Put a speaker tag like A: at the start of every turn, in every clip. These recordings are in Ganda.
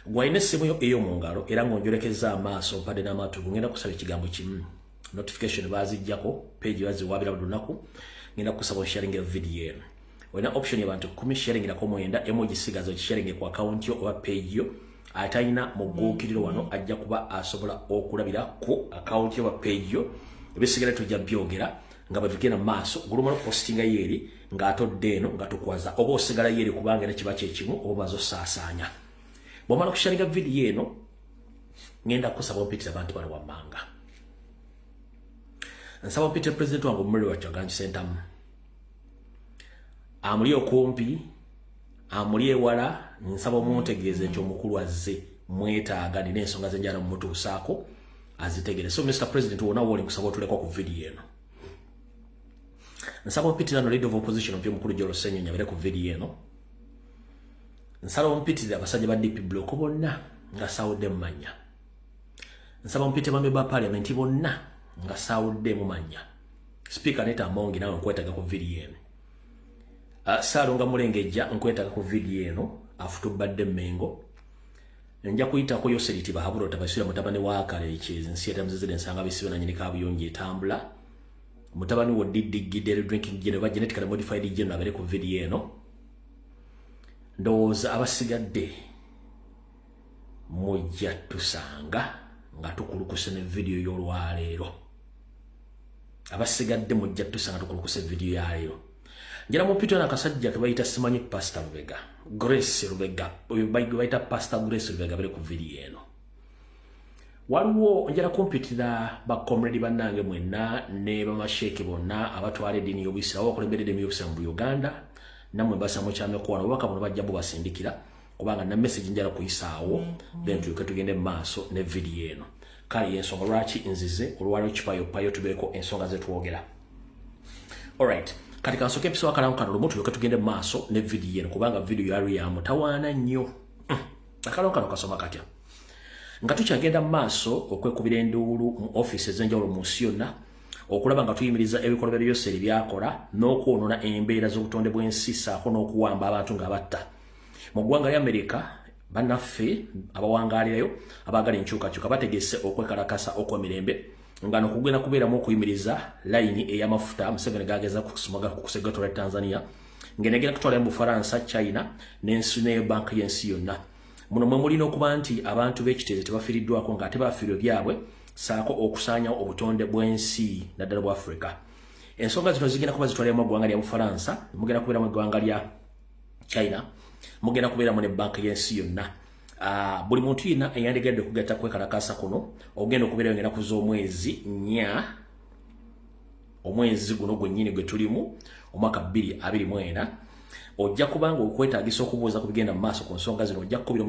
A: Gwaine simu yo eyo mu ngalo era ng'onjolekeza amaaso mpadde n'amatu ngenda kusaba ekigambo kimu. Notification bazijjako page baziwabira buli lunaku. Ngenda kusaba sharing video eno. Wena option y'abantu 10 sharing na komwenda emoji sigazo sharing ku account yo oba page yo. Atayina mugukiriro wano ajja kuba asobola okulabira ku account yo oba page yo. Ebisigala tujja byogera nga batugenda maaso gulumalo postinga yeri nga atodde eno nga tukwaza oba osigala yeri kubanga ne kiba kyekimu oba bazo saasanya. Bomala kusharinga video eno ngenda kusaba opitira abantu bali wamanga. Nsaba opitira president wangu mmuli wa Kyaganji Sentamu. Amuli okumpi, amuli ewala, nsaba omuntegeeze nti omukulu azze mwetaaga nina ensonga zenjala mu mutuusaako azitegere. So Mr. President wona woli kusaba otulekwa ku video eno. Nsaba opitira no leader of opposition mpyo mukulu Jolo Senyo nyabere ku video eno. Nsaba ompitira abasajja ba DP block bonna nga sawudde mmanya. Nsaba ompitira bambe ba parliament bonna nga sawudde mumanya. Speaker Neta Mongi nawe nkwetaga ku video eno. Salonga Mulengejja nkwetaga ku video eno afutubadde Mengo. Nja kuyitako Yoseriti bahaburo tabasira mutabani wa kale ekizi nsi etamuzizide nsanga bisibe na nyinika abuyonje etambula. Mutabani wo Diddy drinking gene ba genetically modified gene abere ku video eno. Ndowooza abasigadde mujja tusanga nga tukulukuse ne video y'olwaleero. Abasigadde mujja tusanga tukulukuse video ya leero. Njala mupito na kasajja ke bayita simanyi Pastor Rubega. Grace Rubega. Oyo bayita Pastor Grace Rubega bere ku video eno. Waliwo njala kumpitira ba comrade bannange mwenna ne bamasheke bonna abatwala edini y'obuyisiraamu abakulembedde emyobusiramu mu Uganda. Namwe basamu kyame kuwala obaka buno bajja bubasindikira kubanga na message njala kuyisaawo then tugende maaso ne video eno. Kale ensonga lwaki nzize olwalo kipayo tubeeko ensonga zetwogera. Alright. Katika nsoke episode akalamu kano lumu tugende maaso ne video eno kubanga video yali ya mutawaana nnyo. Akalamu kano kasoma katya. Nga tukyagenda maaso okwekubira enduulu mu office ezenjawulo mu nsi yonna okulaba nga tuyimiriza ebikolwa byose ebyakola n'okwonona embeera z'obutonde bw'ensi saako n'okuwamba abantu nga batta. Mu ggwanga lya Amerika bannaffe abawangaalirayo abaagala enkyukakyuka bategese okwekalakasa okw'emirembe nga nokugenda kubeeramu okuyimiriza layini ey'amafuta Museveni gageza kusumaga ku kusegatola Tanzania ng'enegera kutwala mu Bufaransa, China n'ensi ne banka y'ensi yonna. Muno mwe mulina okuba nti abantu b'ekiteezo tebafiiriddwako ng'ate bafiirwe byabwe saako okusaanya obutonde bw'ensi naddala bwa Afrika. Ensonga zino zigenda kuba zitwalira mu ggwanga lya Bufaransa, mugenda kubeera mu ggwanga lya China, mugenda kubeera mu ne banka y'ensi yonna. Buli muntu yina eyandigadde okugatta kwekalakasa kuno ogenda okubeera ngenda kuza omwezi 4 omwezi guno gwennyini gwe tulimu omwaka 2024 ojja kubanga okwetaagisa okubuuza ku bigenda mu maaso ku nsonga zino ojja kukubira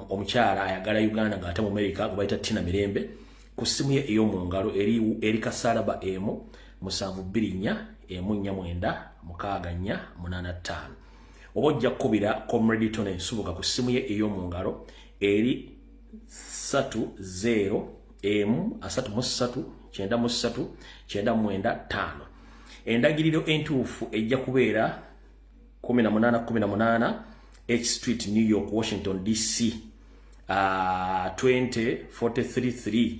A: omukyala ayagala Uganda ng'ate mu Amerika gwe bayita Tina Mirembe ku ssimu ye ey'omu ngalo eri kasaalaba emu 724-149-685 oba ojja kukubira Comrade Tony Nsubuga ku ssimu ye ey'omu ngalo eri 30-339-995 endagiriro entuufu ejja kubeera 1818 H Street, New York, Washington DC 20433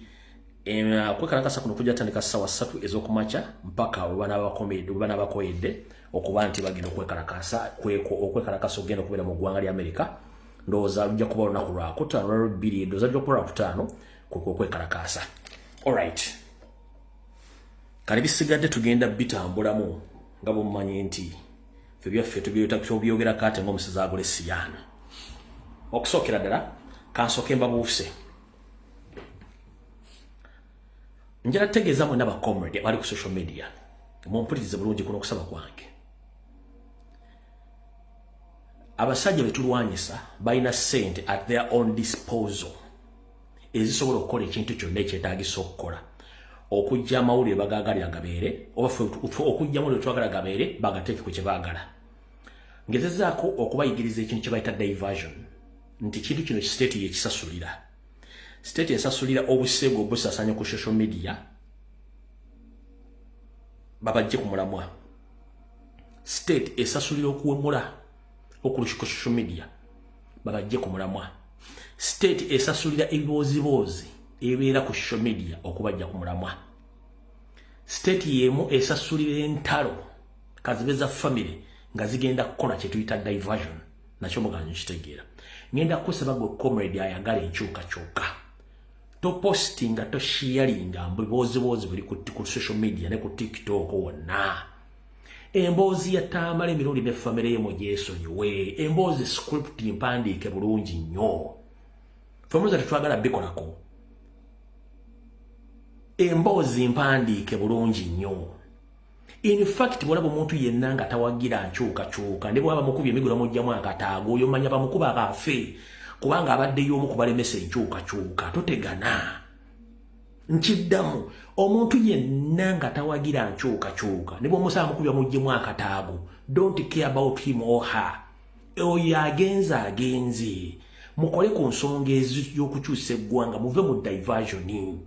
A: kwekalakasa kuno kujja tandika sawa 3 ez'okumakya mpaka bana bakoyedde okuba nti bagenda okwekalakasa ogenda okubeera mu ggwanga lya Amerika. Ndowooza lujja kuba olunaku lwakutaano lwalubiri ndowooza lujja kuba lwakutaano okwekalakasa. Alright. Kale bisigadde tugenda bitambulamu nga bumumanyi nti ffe byaffe tubyogera kate ng'omusizi agula essiyana. Okusookera ddala kansooke mbabuuse. Njala tegeeza mwenna ba comrade abali ku social media mumpulirize bulungi kuno okusaba kwange. Abasajja betulwanyisa balina ssente at their own disposal ezisobola okukola ekintu kyonna ekyetaagisa okukola okujja amawulire bagaagalira gabeere oba okujja amawulire twagala gabeere bagateeke ku kye baagala. Ngezezaako okubayigiriza ekintu kye bayita diversion nti kintu kino state yekisasulira. State esasulira obuseego obusasanya ku social media babajje ku mulamwa. State esasulira okuwemula okulushika social media babajje ku mulamwa. state esasulira ebibozibozi ebeera ku social media okubajja ku mulamwa. State yemu esasulira entalo kazibeza family nga zigenda kukola kye tuyita diversion. Nakyo muganyo kitegeera. Ngenda kusaba gwe comrade ayagala enkyukakyuka. To postinga to sharinga mbibozibozi buli ku social media ne ku TikTok wonna. Emboozi yatamala emirundi ne family ye mu gyesonyiwe. Emboozi script mpandiike bulungi nnyo. Family tetwagala bikolako. Emboozi mpandiike bulungi nnyo. In fact bwolaba omuntu yenna nga tawagira nkyukakyuka ne bwaba mukubye emigula mujjamu akataago oyo manya bamukuba akafe kubanga abaddeyo omu kubalemesa enkyukakyuka totegana. Nkiddamu omuntu yenna nga tawagira nkyukakyuka ne bw'omusaba mukubya mujjamu akataago don't care about him or her. Oyo agenze mukole ku nsonga ez'okukyusa eggwanga muve mu diversion.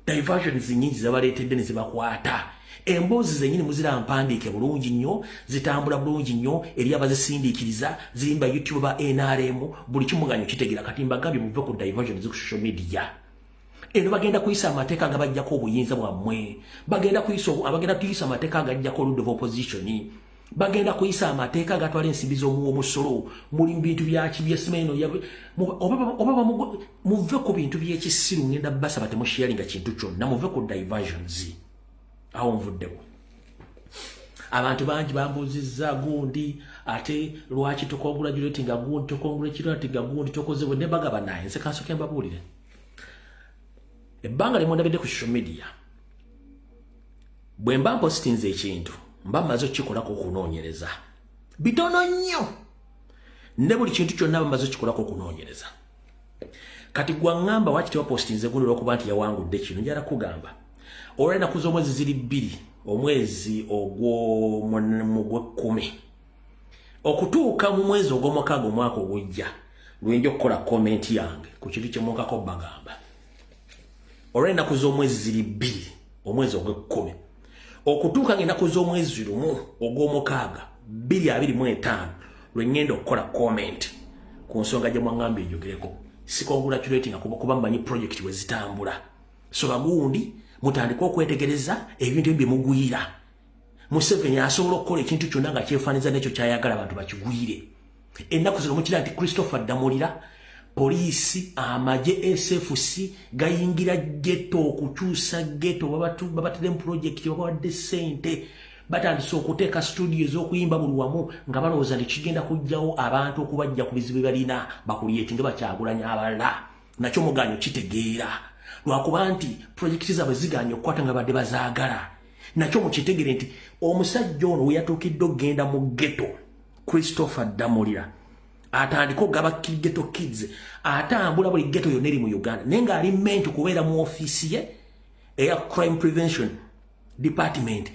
A: Diversion nyingi zabaleetedde ne zibakwata. Emboozi zenyini muzira mpandiike bulungi nnyo, zitambula bulungi nnyo eri abazisindiikiriza, zirimba YouTube ba NRM, buli kimuganyo kitegeera kati mbagambye muve ku diversion ku social media. Eno bagenda kuyisa amateeka agabajjako obuyinza bwammwe, bagenda kuyisa amateeka agajjako oludda of opposition, bagenda kuyisa amateeka agatwala ensimbi z'omuwa omusolo, muli mu bintu by'esimeno oba muve ku bintu by'ekisiru ngenda basaba temusharinga kintu kyonna, muve ku diversions. Aho nvuddewo. Abantu bangi bambuzizza gundi ate lwaki tokongratulating gundi tokoze ne bagaba naye nse kansoke mbabuulire. Ebbanga limu ndabidde ku social media. Bwe mba mpostinze ekintu mba mmaze okukikolako okunoonyereza. Bitono nnyo. Ne buli kintu kyonna mmaze okukikolako okunoonyereza. Kati gwaŋŋamba waki tewapostinze gundi olw'okuba nti yawangudde kino njala kugamba. Olwena kuzo mwezi ziri 2 omwezi ogw'Okumi okutuuka mu mwezi ogw'Omukaaga omwaka ogujja lwenjo okukola comment yange ku kintu kye munkako bagamba. Olwena kuzo mwezi ziri 2 omwezi ogw'Okumi okutuuka ng'ennaku z'omwezi 1 ogw'Omukaaga 2025 lwengenda okukola comment ku nsonga gye mwaŋŋambye njogereko. Sikongratulating kuba mmanyi project we zitambula. So bagundi mutandika okwetegereza ebintu bye mugwira. Museveni asobola okukola ekintu kyonna nga kyefaaniza n'ekyo kyayagala abantu bakigwire. Ennaku zino mukira nti Christopher Damulira, poliisi, amagye, SFC gayingira ghetto okukyusa ghetto babatire mu project babawadde ssente batandise okuteeka studio ez'okuyimba buli wamu nga balowooza nti kigenda kujjawo abantu okubajja ku bizibu balina bakuliyeti nga bakyagulanya abalala. Nakyo muganyo kitegeera. Lwakuba nti projekiti zaabwe ziganye okukwata nga badde bazaagala. Nakyo mukitegere nti omusajja ono we yatuukidde okgenda mu ghetto Christopher Damulira atandika okugaba ghetto kids atambula buli ghetto yonna eri mu Uganda naye ng'ali meant kubeera mu ofiisi ye eya crime prevention department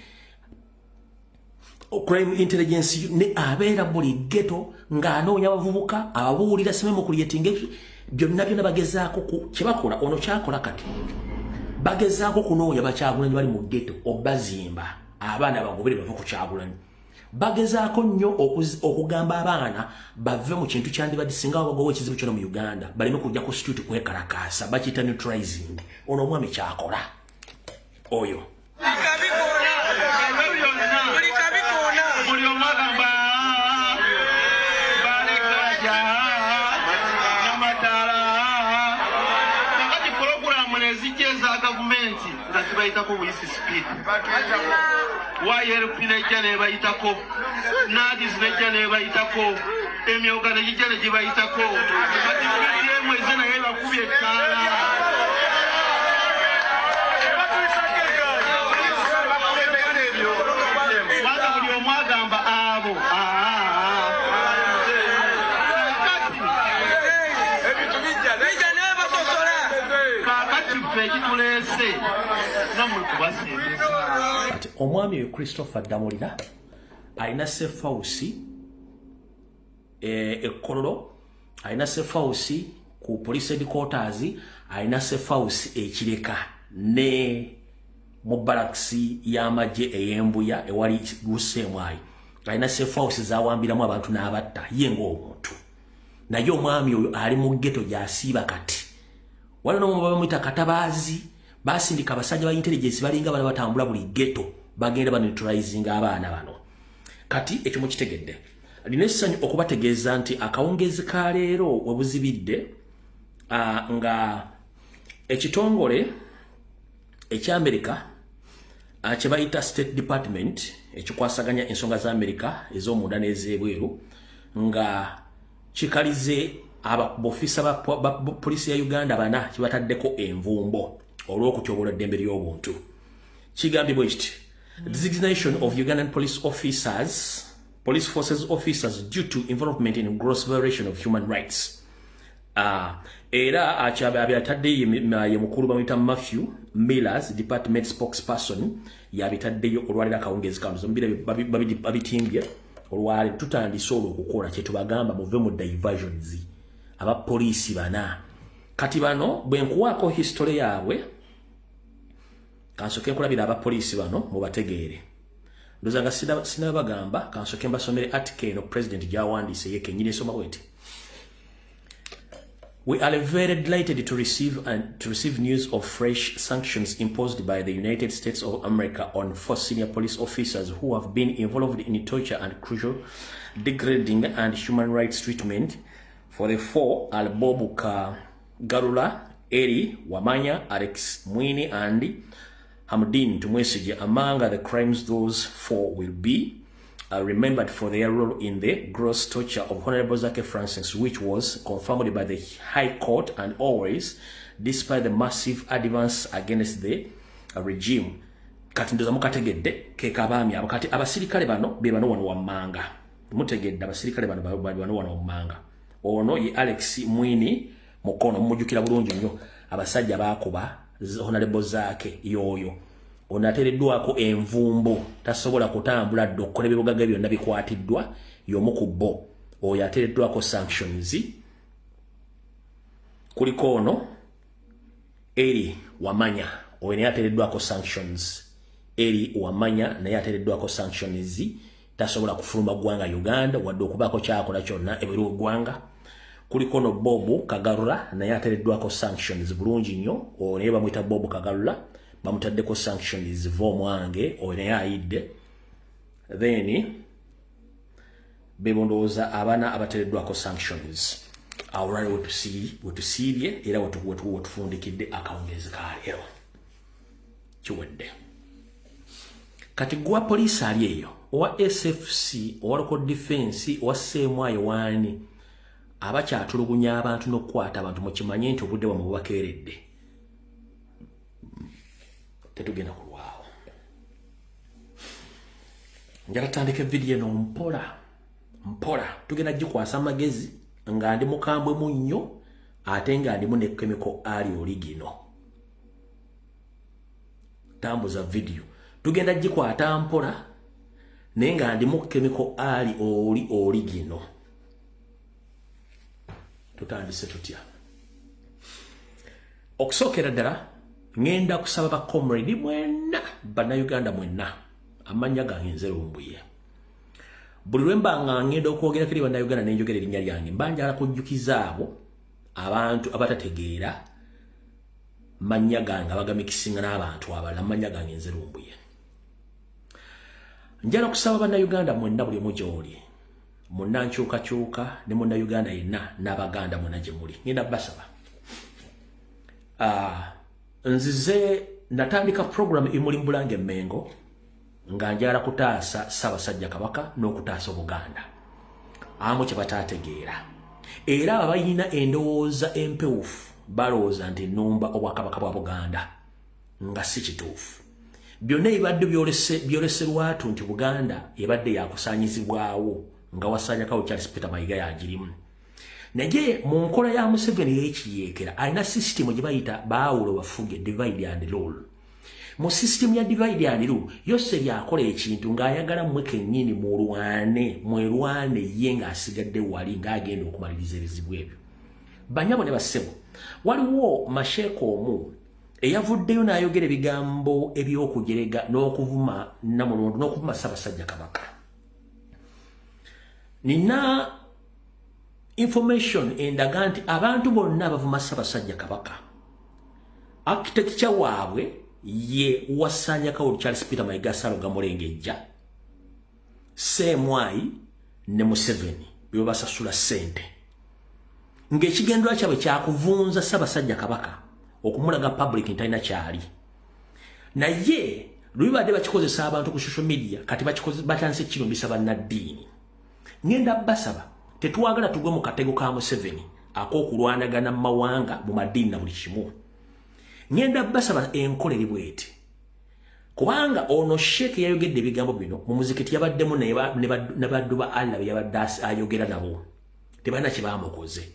A: crime intelligence ne abeera buli ghetto ng'anoonya abavubuka ababuulira simemu kulyetinga byonna bagezaako kyebakola ono kyakola kati bagezaako kunoonya bakyagulanyi bali mu ghetto obazimba abaana bagobere bava ku kyagulanyi. Bagezaako nnyo okugamba abaana bave mu kintu kyandibadde singa bagoba ekizibu kyonna mu Uganda baleme kujja ku street kwekalakaasa bakiyita neutralizing. Ono omwami kyakola oyo bayitako buyisi speed wayerp nejja ne bayitako nadis nejja ne bayitako emyoga nejja ne gibayitako kati mwezi naye bakubye ettaala wanga buli omwagamba abo omwami oyo Christopher Damulira alina safe house Kololo, alina safe house ku police headquarters, alina safe house Kireka ne mu barracks y'amagye ey'Embuya ewali Gusemwayi, alina safe house zawambiramu abantu n'abatta ye ng'omuntu naye omwami oyo ali mu ghetto gyasiiba kati waliwo n'omu bamuyita Katabazi basindika abasajja ba intelligence balinga bana batambula buli ghetto bagenda baneutralizing abaana bano kati ekyo mukitegedde alina essanyu okubategeeza nti akawungezi ka leero webuzibidde nga ekitongole eky'Amerika kye bayita State Department ekikwasaganya ensonga za Amerika ez'omunda n'ez'ebweru nga kikalize abofisa ba polisi ya Uganda bana kibataddeko envumbo olw'okutyobola eddembe ly'obuntu kigambibwa kiti designation of Ugandan police forces officers due to involvement in gross violation of human rights era abyatadde ye mukulu bamuyita Matthew Millers department spokesperson yabitaddeyo olwalira akawungezi kano babitimbye olwali tutandise olw'okukola kye tubagamba muve mu diversions abapoliisi bana kati bano bwe nkuwaako history yaabwe kansoke nkulabira abapoliisi bano mubategeere ndozanga sinabagamba kansoke mbasomere article eno president gyawandiise ye kennyini esoma bweti We are very delighted to receive news of fresh sanctions imposed by the United States of America on 4 senior police officers who have been involved in torture and cruel, degrading and human rights treatment. For the 4 are Bob Garula, Eri Wamanya, Alex Mwini, and Hamdin Tumwesige. Among the crimes, those 4 will be remembered for their role in the gross torture of Honorable Zake Francis, which was confirmed by the High Court and always, despite the massive advance against the regime. Kati ndoza mukategedde kekabami abakati abasirikale bano be bano wano wammanga. Mutegedde abasirikale bano wano wammanga. Ono ye Alex Mwini mukono mujukira bulungi nnyo abasajja bakuba Honorable Zake yoyo. Onatereddwako envumbo tasobola kutambula dokole bibugaga byonna bikwatiddwa y'omu ku bo oyo atereddwako sanctions kuliko ono Eri Wamanya oyo naye atereddwako sanctions Eri Wamanya naye atereddwako sanctions tasobola kufuluma ggwanga Uganda wadde okubaako kyakola kyonna ebweru ggwanga kuliko no Bob Kagarula naye atereddwako sanctions bulungi nnyo oyo naye bamuyita Bob Kagarula bamutaddeko sanctions v'omwange oyo naye ayidde then bebondooza abaana abatereddwako sanctions awo lwali wetusiibye era wetufundikidde akawungezi ka leero kiwedde kati gwa poliisi ali eyo owa SFC owa local defense owa Ssemwayo waani abakyatulugunya abantu n'okukwata abantu mukimanye nti obudde bwamwe bubakeeredde tetugenda kulwawo njala tandika video eno mpola tugenda gikwasa amagezi nga ndi mukambwe munnyo ate nga ndimu ne chemical ali origino tambuza video tugenda gikwata mpola naye nga ndimu chemical ali origino tutandise tutya okusookera ddala ngenda kusaba ba comrade mwenna bannayuganda mwenna amanya gange nze Lumbuye buli lwemba nga ngenda okwogera kiri bannayuganda nenjogera erinnya lyange mbanjala kujjukiza abo abantu abatategeera manya gange abagamikisinga n'abantu abalala manya gange nze Lumbuye njala kusaba bannayuganda mwenna buli omu gy'oli munnankyukakyuka ne munnayuganda yenna n'abaganda mwenna gye muli ngenda basaba nzize natandika program imuli Mbulange Mengo nga njala kutaasa Ssaabasajja Kabaka n'okutaasa Obuganda amu kye bataategeera era abayina endowooza empewufu balowooza nti nnumba Obwakabaka bwa Buganda nga si kituufu byonna ebibadde byolese lwatu nti Buganda ebadde yakusaanyizibwawo nga Wasanyakawo Charles Peter Mayiga yagirimu naye mu nkola ya Museveni y'ekiyeekera alina system gye bayita baawulo bafuge divide and rule mu system ya divide and rule yose lyakola ekintu ng'ayagala mmwe kennyini mwerwane ye ng'asigadde wali ng'agenda okumaliriza ebizibu ebyo banyabo ne bassebo waliwo masheeko omu eyavuddeyo n'ayogera ebigambo eby'okujerega n'okuvuma Namulondo n'okuvuma Ssaabasajja Kabaka nina information endaga nti abantu bonna bavuma Ssaabasajja Kabaka. Architecture waabwe ye Wasanya Kawulu Charles Peter Mayiga Ssalonga Mulengejja. Semwai ne Museveni byo basasula sente. Ng'ekigendwa kyabwe kyakuvunza Ssaabasajja Kabaka okumulaga public ntalina kyali. Naye lwibadde bakikozesa abantu ku social media kati batandise kirumbisa bannaddiini. Ngenda basaba tetwagala tugwe mu katego ka Museveni ak'okulwanagana mu mawanga mu maddiini na buli kimu. Ngenda basaba enkolere bweti. Kubanga ono Sheikh yayogedde ebigambo bino mu muzikiti yabaddemu ne baddu ba Allah yabadde ayogera nabo. Tebana kye bamukoze.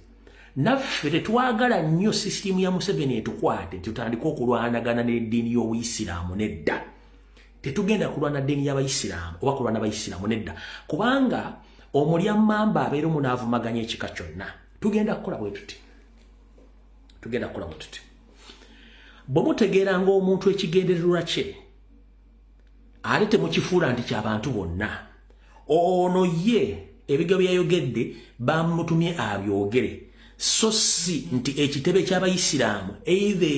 A: Naffe tetwagala nnyo system ya Museveni etukwate tutandika okulwanagana n'eddiini y'Obuyisiraamu nedda. Tetugenda kulwana ddiini y'Abayisiraamu oba kulwana Abayisiraamu nedda. Kubanga omulyamamba abeera omunaavumaganya ekika kyonna. Tugenda kukola bwe tuti. Bwe mutegeera ng'omuntu ekigendererwa kye ate temukifuula nti ky'abantu bonna. Ono ye ebigambo byayogedde bamutumye abyogere. So si nti ekitebe ky'Abayisiraamu either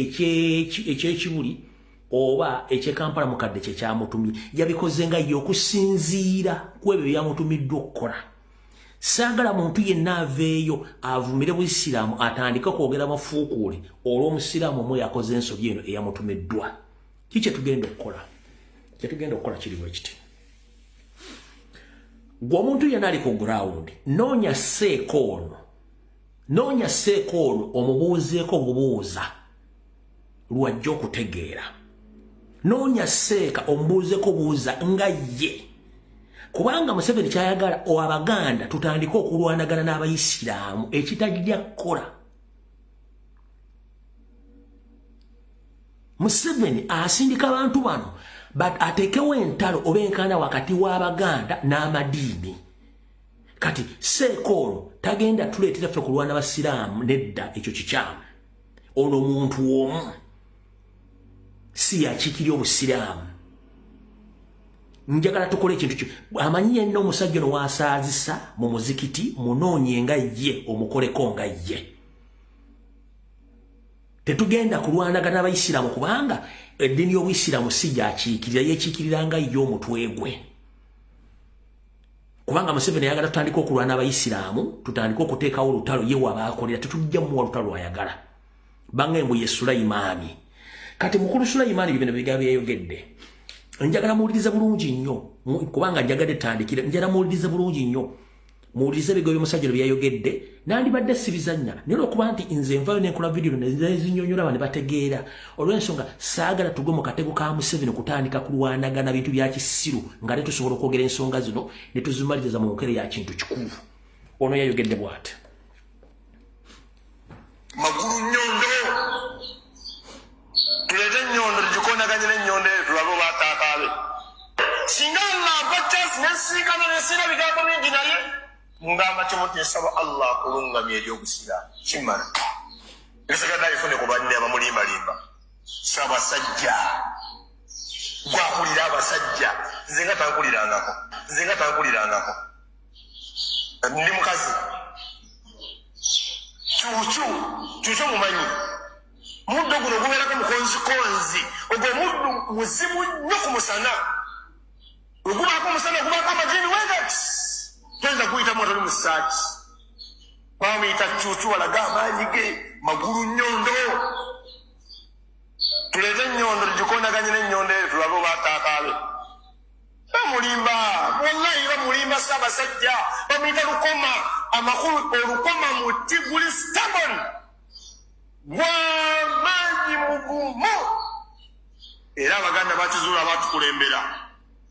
A: eky'ekibuli oba eky'Ekampala mukadde kye kyamutumye yabikoze nga ye okusinziira ku ebyo byamutumiddwa okukola. Saagala muntu yenna aveeyo avumire Buyisiraamu atandika kwogera mafuukuule olw'Omusiraamu omwe yakoze ensobi eno eyamutumiddwa. Kiki tugenda okukola? Kyetugenda okukola kiri bwe kiti. Gwe omuntu yenna ali ku ground noonya seeko ono omubuuzeeko obubuuza lwajja okutegeera. Noonya seeka omubuuzeeko buuza nga ye. Kubanga Museveni kyayagala Abaganda tutandika okulwanagana n'Abayisiraamu ekitajja kukola. Museveni asindika abantu bano but atekewo entalo oba enkana wakati w'Abaganda n'amadiini. Kati seekolo tagenda tuleetera ffe kulwana Basiraamu nedda ekyo kikyamu. Ono muntu omu si yakiikirya Obusiraamu. Njagala tukole ekintu kyo. Amanyi yenna omusajja ono waasaazisa mu muzikiti munoonye nga ye omukoleko nga ye. Tetugenda kulwanagana n'Abayisiraamu kubanga eddiini y'Obuyisiraamu si gyakiikirira yekiikirira nga ye omutwe gwe. Kubanga Museveni ayagala tutandika okulwana n'Abayisiraamu tutandika okuteekawo olutalo ye wabaakolera tetujja muwa lutalo ayagala. Bangembu ye Sulaimaani. Kati mukulu Sulaimaani bino bigambo byayogedde. Njagala muwuliriza bulungi nnyo kubanga njagadde tandikira njagala muwuliriza bulungi nnyo. Muwulirize ebigambo by'omusajja byayogedde nandibadde sibizannya naye okuba nti nze nvayo n'enkola vidiyo nezinyonyola abantu ne bategeera olw'ensonga saagala tugwe mu katego ka Museveni kutandika kulwanagana bintu bya kisiru nga ne tusobola okwogera ensonga zino ne tuzimaliriza mu nkere ya kintu kikulu. Ono yayogedde bw'ati.
B: Magulu nnyondo tuleete nnyondo tugikonaganye n'ennyondo eyo tulabe oba ataakaabe. Singa nnaava chance nesiikana nesiira bigambo bingi naye ngamba kimuti nsaba Allah akulungamya ery'Obusiraamu kimala. Esigadde ayifune ku banne abamulimbalimba. Ssaabasajja gwakulira abasajja nze nga tankulirangako. Ndi mukazi kyukyu mumanyi muddo guno gubeerako mukonzikonzi ogwo muddu muzibu nnyo ku musana ogubaako omusana ogubaako amajini wegati toyinza kuyitamu atali mu ssaati bamuyita kyukyu walaga amaanyi ge magulu nnyondo. Tuleete ennyondo tugikonaganye n'ennyondo eyo tulabe oba ataakaabe. Bamulimba wallahi bamulimba Ssaabasajja bamuyita lukoma amakulu olukoma muti guli stubborn gw'amaanyi mugumu. Era Abaganda bakizuula batukulembera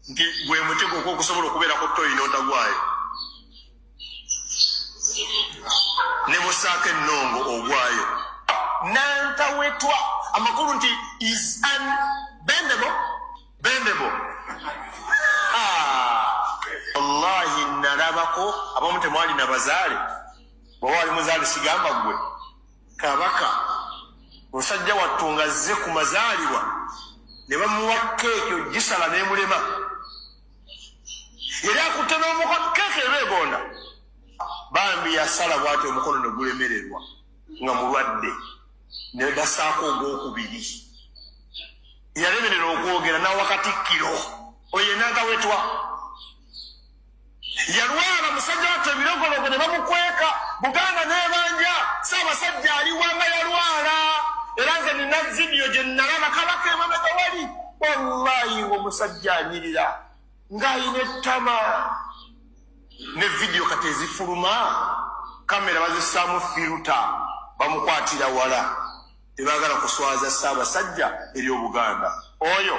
B: nti gwe muti gwokwo okusobola okubeerako toyina otagwayo ne busaako ennongo ogwayo nantawetwa amakulu nti is unbendable. Wallahi nalabako abamu temwali na bazaale bwaba wali muzaale sigamba gwe Kabaka musajja wattu nga azze ku mazaalibwa ne bamuwa keeki ogisala n'emulema yali akutte n'omukono keeki ebeegonda bambi yasala bwati omukono ne gulemererwa nga mulwadde ne gasaako ogwokubiri yalemerera okwogera nawa Katikkiro oyo n'agawetwa yalwala musajja wate ebirogologo ne bamukweka Buganda n'ebanja Ssaabasajja aliwanga yalwala era nze nina vidiyo gye nalaba Kabaka emabega wali wallahi ng'omusajja anyirira ng'ayina ettama ne vidiyo kati ezifuluma kamera bazissaamu firuta bamukwatira wala tebaagala kuswaza Ssaabasajja eri Obuganda oyo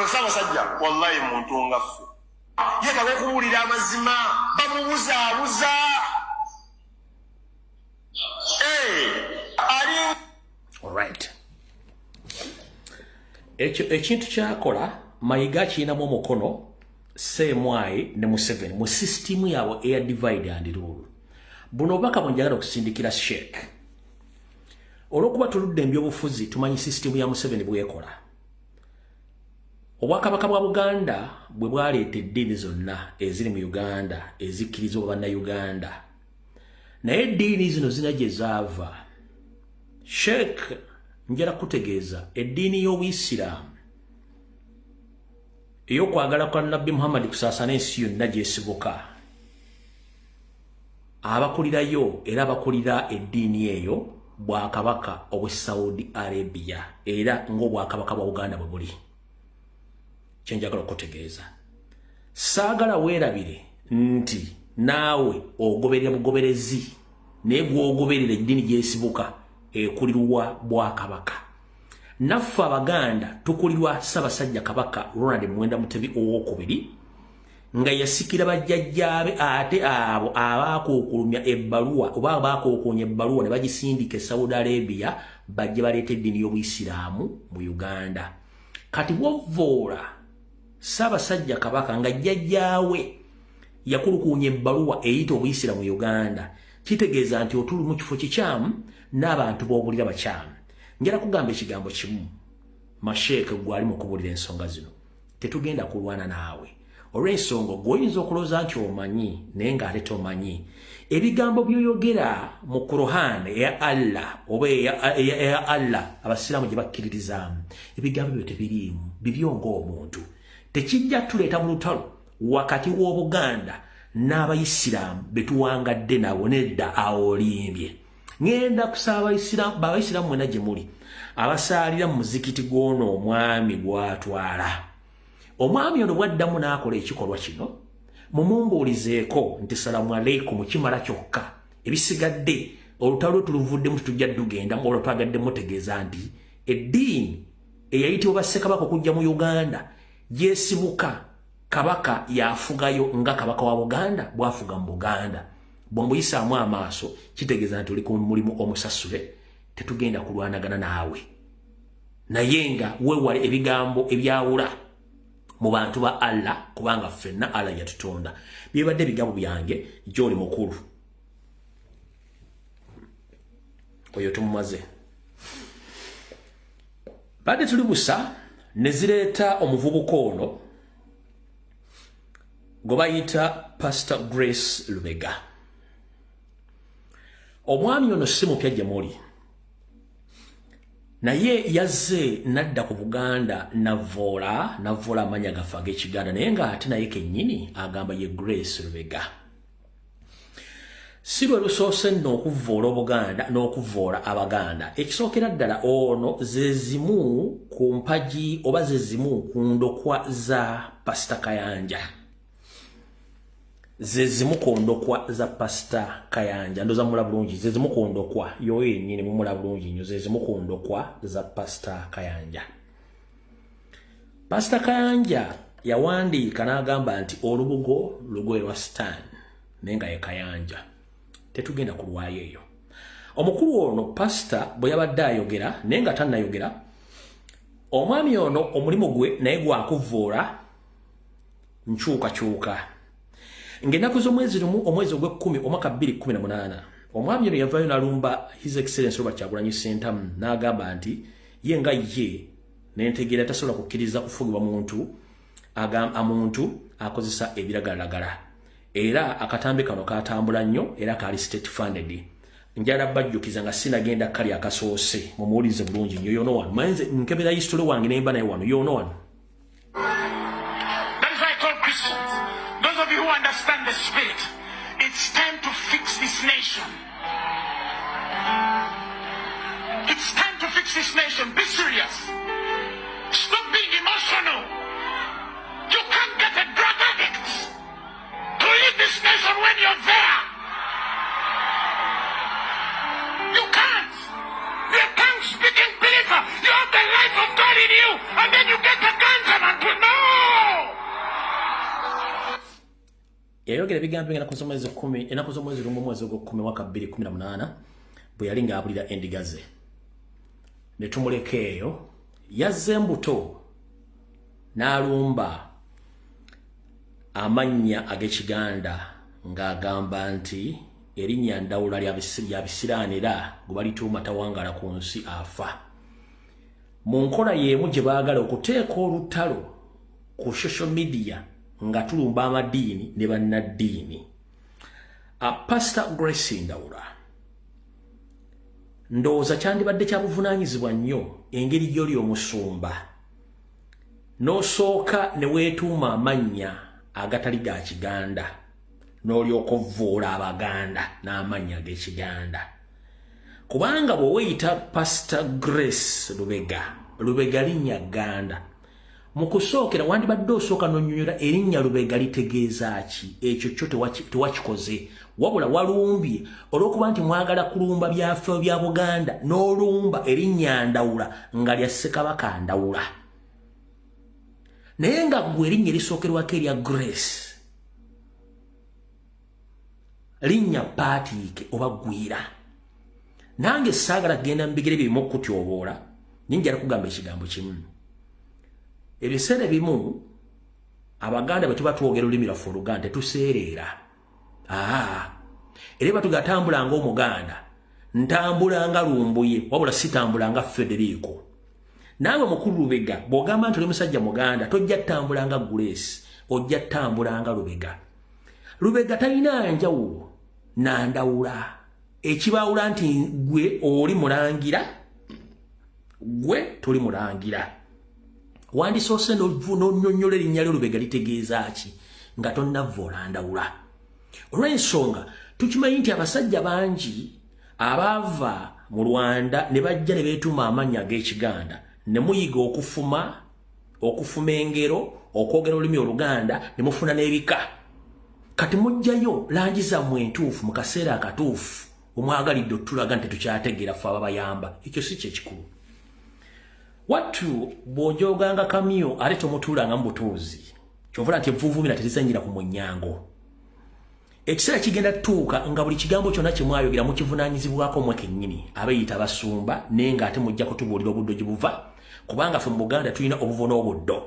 B: Ssaabasajja wallahi muntu ngaffe yetaaga okuwulira amazima bamubuzaabuza
A: alright ekintu kyakola Mayiga kiinamu omukono Ssemwai ne Museveni mu system yaabwe eya divide and rule. Buno obubaka bwenjagala okusindikira Sheikh olw'okuba tuludde ebyobufuzi tumanyi system ya Museveni bwekola. Obwakabaka bwa Buganda bwe bwaleeta eddiini zonna eziri mu Uganda ezikkiriza Bannayuganda, naye eddiini zino zina gye zaava. Sheikh njala kutegeeza eddiini y'Obuyisiraamu ey'okwagala kwa Nabbi Muhammad kusaasana ensi yonna gyesibuka, abakulirayo era abakulira eddiini eyo bwakabaka obwe Saudi Arabia era ng'obwakabaka bwa Buganda bwe buli. Kyenjagala okutegeeza saagala weerabire nti naawe ogoberera bugoberezi naye gw'ogoberera eddiini gyesibuka ekulirwa bwakabaka. Naffe Abaganda tukulirwa Ssaabasajja Kabaka Ronald Muwenda Mutebi owokubiri nga yasikira bajjajjaabe ate abo abaakuukulumya ebbaluwa oba abaakuukunya ebbaluwa ne bagisindika e Saudi Arabia bajje baleeta eddiini y'Obuyisiraamu mu Uganda. Kati bw'ovvoola Ssaabasajja Kabaka nga jjajjaawe yakulukuunya ebbaluwa eyita Obuyisiraamu mu Uganda, kitegeeza nti otuli mu kifo kikyamu n'abantu b'obulira bakyamu. Njala kugamba ekigambo kimu, Masheek gwali mu kubuulira ensonga zino tetugenda kulwana naawe olw'ensonga gw'oyinza okulowooza nti omanyi naye ng'ate tomanyi. Ebigambo by'oyogera mu Quran eya Allah oba eya Allah abasiraamu gye bakkiririzaamu, ebigambo byo tebiriimu, bibyo ng'omuntu. Tekijja tuleeta mu lutalo wakati w'Obuganda n'Abayisiraamu betuwangadde nabo nedda awolimbye. Ngenda kusaba Abayisiraamu mwena gye muli abasaalira mu muzikiti gw'ono omwami gw'atwala. Omwami ono bwaddamu n'akola ekikolwa kino mumumbuulizeeko nti salaamu aleikum kimala kyokka, ebisigadde olutalo tuluvuddemu tetujja tugenda olwo twagadde mutegeeza nti eddiini eyayitibwa Ssekabaka okujja mu Uganda gyesibuka Kabaka yafugayo nga Kabaka wa Buganda bwafuga mu Buganda. Bw'omuyisaamu amaaso kitegeeza nti oli ku mulimu omusasule, tetugenda kulwanagana naawe naye nga weewale ebigambo ebyawula mu bantu ba Allah kubanga ffenna Allah yatutonda. Byebadde ebigambo byange gy'oli mukulu oyo tumumaze. Badde tuli busa ne zireeta omuvubuka ono gwe bayita Pastor Grace Lubega. Omwami ono si mupya gye muli, naye yazze nadda ku Buganda navoola amanya gaffe ag'Ekiganda naye ng'ate naye kennyini agamba ye Grace Lubega. Si lwe lusoose nno okuvoola Obuganda n'okuvoola Abaganda. Ekisookera ddala ono ze zimu ku mpagi oba ze zimu ku ndokwa za Pastor Kayanja. Zezimu kondokwa za Pastor Kayanja ndoza mula bulungi. Zezimu kondokwa yo yennyini mumula bulungi nnyo. Zezimu kondokwa za Pastor Kayanja. Pastor Kayanja yawandiika n'agamba nti olubugo lugoye lwa Stan naye nga ye Kayanja tetugenda kulwayo eyo. Omukulu ono Pastor bwe yabadde ayogera naye nga tannayogera, omwami ono omulimu gwe naye gwakuvoola nkyukakyuka. Ng'ennaku z'omwezi lumu omwezi ogw'ekkumi omwaka 2018 omwami ono yavaayo n'alumba His Excellency Robert Kyagulanyi Ssentamu n'agamba nti ye nga ye n'entegeera tasobola kukkiriza kufugibwa muntu akozesa ebiragalalagala. era akatambi kano katambula nnyo era kali state funded. Njala bajjukiza nga sinagenda kali akasoose mumuulize bulungi nnyo yono wano manze nkebera history wange nemba naye wano yono wano.
B: That is why I told Christians, those of you who understand the spirit, it's time to fix this nation. It's time to fix this nation. Be serious. Stop being emotional. You can't get a drug addict to lead this nation when you're there. You can't. You're a tongue-speaking believer. You have the life of God in you, and then you get a ganja man to know.
A: Yayogera bigambo ngena kusoma mwezi 10 enaku z'omwezi lumu mwezi ogw'okumi mwaka 2018 bwe yali ng'abulira endiga ze. Ne tumuleka eyo yazze embuto n'alumba amannya ag'Ekiganda ng'agamba nti erinnya Ndawula lya bisiraanira gwe balituuma tawangala ku nsi afa. Mu nkola y'emu gye baagala okuteeka olutalo ku social media nga tulumba amadiini ne bannaddiini. Pastor Grace Ndawula ndowooza kyandibadde kya buvunaanyizibwa nnyo engeri gy'oli omusumba n'osooka ne weetuuma amannya agatali ga Kiganda n'olyoka ovvoola Abaganda n'amannya ag'Ekiganda. Kubanga bwe weeyita Pastor Grace Lubega linnya Ganda. Mu kusookera wandibadde osooka n'onnyonnyola erinnya Lubega litegeeza ki? Ekyo kyo tewakikoze wabula walumbye olw'okuba nti mwagala kulumba byaffe bya Buganda n'olumba erinnya Ndawula nga lya Ssekabaka Ndawula. Naye nga ggwe erinnya erisookerwako erya Grace linnya Patrick oba Gwira. Nange saagala kugenda mu bigere bimu okutyoboola ninjala kugamba ekigambo kimu. Ebiseera bimu Abaganda bwe tuba twogera olulimi lwaffe Oluganda tetuseereera. Era batugatambula ng'Omuganda ntambula nga Lumbuye wabula sitambula nga Federico. Naawe mukulu Lubega bw'ogamba nti oli musajja Muganda tojja ttambula nga Grace, ojja ttambula nga Lubega. Lubega talina njawulo na Ndawula. Ekibaawula nti gwe oli mulangira, gwe toli mulangira. Wandisoose n'onnyonnyola erinnya lyo Lubega litegeeza ki nga tonnavvoola Ndawula. Olw'ensonga tukimanyi nti abasajja bangi abaava mu Rwanda ne bajja ne beetuuma amannya ag'Ekiganda ne muyiga okufuma engero okwogera olulimi Oluganda ne mufuna n'ebika. Kati mujjayo langi zammwe entuufu mu kaseera akatuufu omwagalidde otulaga nti tukyategeera ffe ababayamba. Ekyo si kyekikulu. Wattu bw'ojooganga kamyo ate tomutuulanga mu butuuzi kyovula nti evvuuvumira terizannyira ku munnyango. Ekiseera kigenda tutuuka nga buli kigambo kyonna kye mwayogera mukivunaanyizibwako mmwe kennyini abeeyita abasumba naye ng'ate mujja kutubuulira obuddo gye buva kubanga ffe mu Buganda tulina obuvo n'obuddo.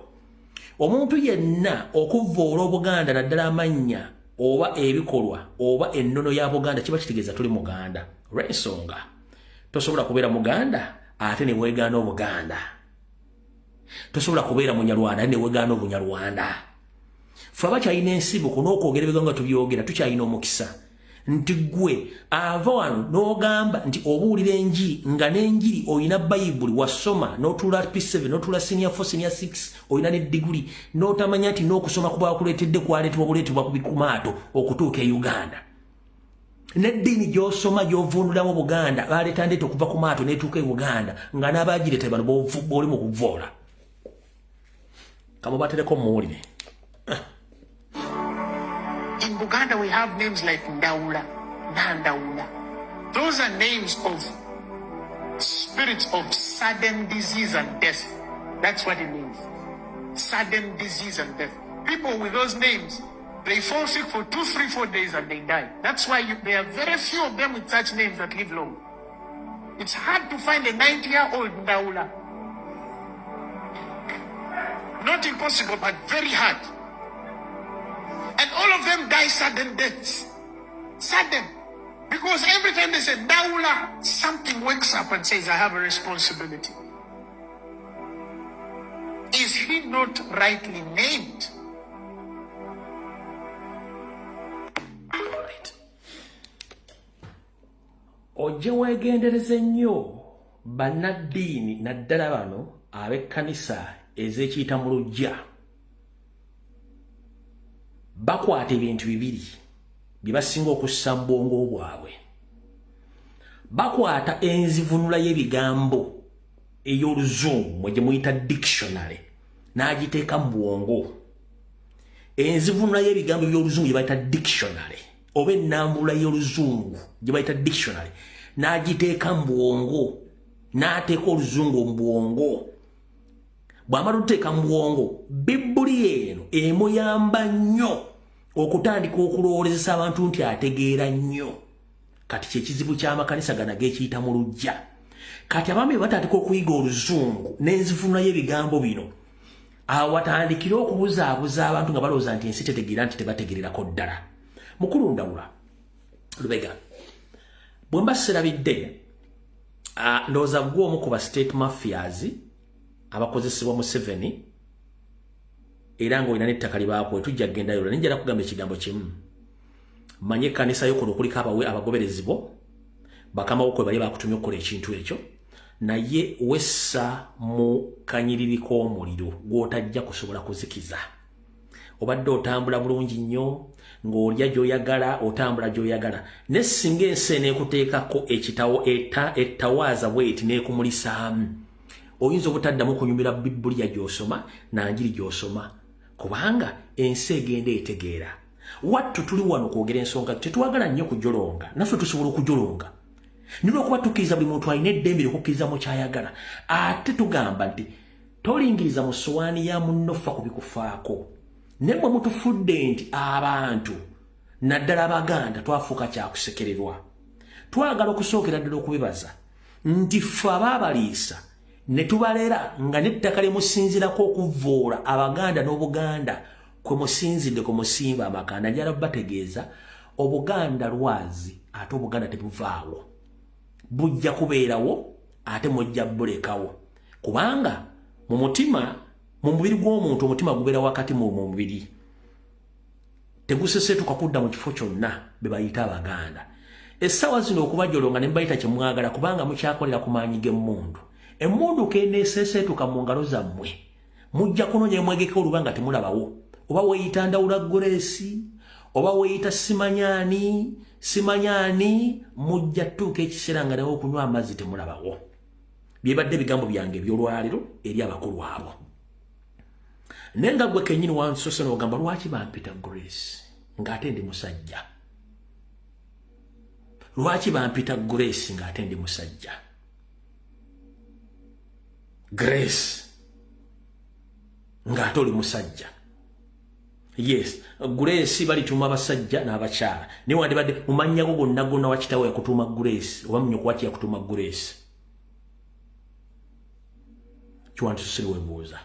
A: Omuntu yenna okuvvoola Obuganda naddala amannya oba ebikolwa oba ennono ya Buganda kiba kitegeeza tuli Muganda. Olw'ensonga tosobola kubeera Muganda ate ne weegaana Obuganda. Tosobola kubeera Munyarwanda ne weegaana Obunyarwanda. Ffe abakyalina ensibuko n'okwogera ebigambo nga tubyogera tukyalina omukisa nti gwe ava wano n'ogamba nti obuulira enjiri nga n'enjiri oyina Bayibuli wasoma n'otuula P7 n'otuula senior 4 senior 6 oyina ne diguli n'otamanya nti n'okusoma kuba kuleetedde kwaleetebwa buleetebwa ku bikumaato okutuuka e Uganda. N'eddiini gy'osoma gy'ovuunulamu Buganda baleeta ndeeta okuva ku maato n'etuuka e Uganda nga n'abaagireeta bano b'oli mu kuvvoola. Kamubatereko muwulire.
B: In Buganda, we have names like Ndawula, Nandawula. Those are names of spirits of sudden disease and death. That's what it means. Sudden disease and death. People with those names, they fall sick for 2, 3, 4 days and they die. That's why there are very few of them with such names that live long. It's hard to find a 90-year-old Ndawula. Not impossible, but very hard. And all of them die sudden deaths. Sudden. Because every time they say Ndawula, something wakes up and says, I have a responsibility. Is he not rightly named?
A: ojje weegendereze nnyo bannaddiini naddala bano ab'ekkanisa ez'ekiyita mu luggya bakwata ebintu bibiri bye basinga okussa mu bwongo bwabwe. Bakwata enzivunula y'ebigambo ey'oluzungu mwe gye muyita dictionary n'agiteeka mu bwongo. Enzivunula y'ebigambo by'oluzungu gye bayita dictionary oba ennambula y'oluzungu gye bayita dictionary n'agiteeka mu bwongo n'ateeka oluzungu mu bwongo. Bw'amala okuteeka mu bwongo, Bibuli eno emuyamba nnyo okutandika okulowoolezesa abantu nti ategeera nnyo. Kati kyekizibu ky'amakanisa gano ag'ekiyita mu luggya. Kati abaami batandika okuyiga oluzungu n'enzivunula y'ebigambo bino, awo watandikira okubuzaabuza abantu nga balowooza nti ensi tetegeera nti tebategererako ddala. Mukulu Ndawula Lubega, bwe mba sirabidde ndowooza gwe omu ku ba state mafias abakozesebwa Museveni era ng'olina n'ettaka libaakwe tujja kugenda yola ninjala kugamba ekigambo kimu. Manye ekkanisa yo kuno okuliko abagoberezi bo bakama kwe bali bakutumya okukola ekintu ekyo, naye wessa mu kanyiriri k'omuliro gw'otajja kusobola kuzikiza. Obadde otambula bulungi nnyo ng'olya gy'oyagala, otambula gy'oyagala, ne singa ensi eneekuteekako ekitawo ettawaaza bw'eti n'ekumulisaamu, oyinza obutaddamu kunyumira Bibbuliya gy'osoma na Njiri gy'osoma, kubanga ensi egenda etegeera. Wattu tuli wano kwogera ensonga tetwagala nnyo kujolonga, naffe tusobola okujolonga. Nolwekuba tukkiriza buli muntu alina eddembe okukkiriza mu kyayagala, ate tugamba nti tolingiriza mu ssowaani ya munno ffa ku bikufaako. Ne bwe mutufudde nti abantu naddala Abaganda twafuuka kyakusekererwa, twagala okusookera ddala okubibaza nti ffe abaabaliisa ne tubalera nga n'ettaka lye musinzirako okuvvoola Abaganda n'Obuganda kwe musinzidde kwe musimba amakanda, njala bategeeza Obuganda lwazi ate Obuganda tebuvaawo, bujja kubeerawo ate mujja bulekawo, kubanga mu mutima, mu mubiri gw'omuntu omutima gubeera wakati mu mubiri, teguseseetuka kudda mu kifo kyonna be bayita Abaganda. Essaawa zino okubajolonga ne mbayita kye mwagala kubanga mukyakolera ku maanyi g'emmundu. Emmundu k'eneeseseetuka mu ngalo zammwe mujja kunoonya emwegeka olubanga temulabawo. Oba weeyita Ndawula Grace, oba weeyita simanyaani, mujja tuuka ekiseera nga nawe okunywa amazzi temulabawo. Byebadde bigambo byange eby'olwaliro eri abakulu abo. Naye nga gwe kennyini wansose n'ogamba lwaki bampita Grace ng'ate ndi musajja? Lwaki bampita Grace ng'ate ndi musajja? Grace ng'ate oli musajja. Yes, Grace balituma abasajja n'abakyala. Naye wandibadde mu mannya go gonna gonna wakitawo yakutuuma Grace oba munnyoko waki yakutuuma Grace? Kiwantusire weebuuza.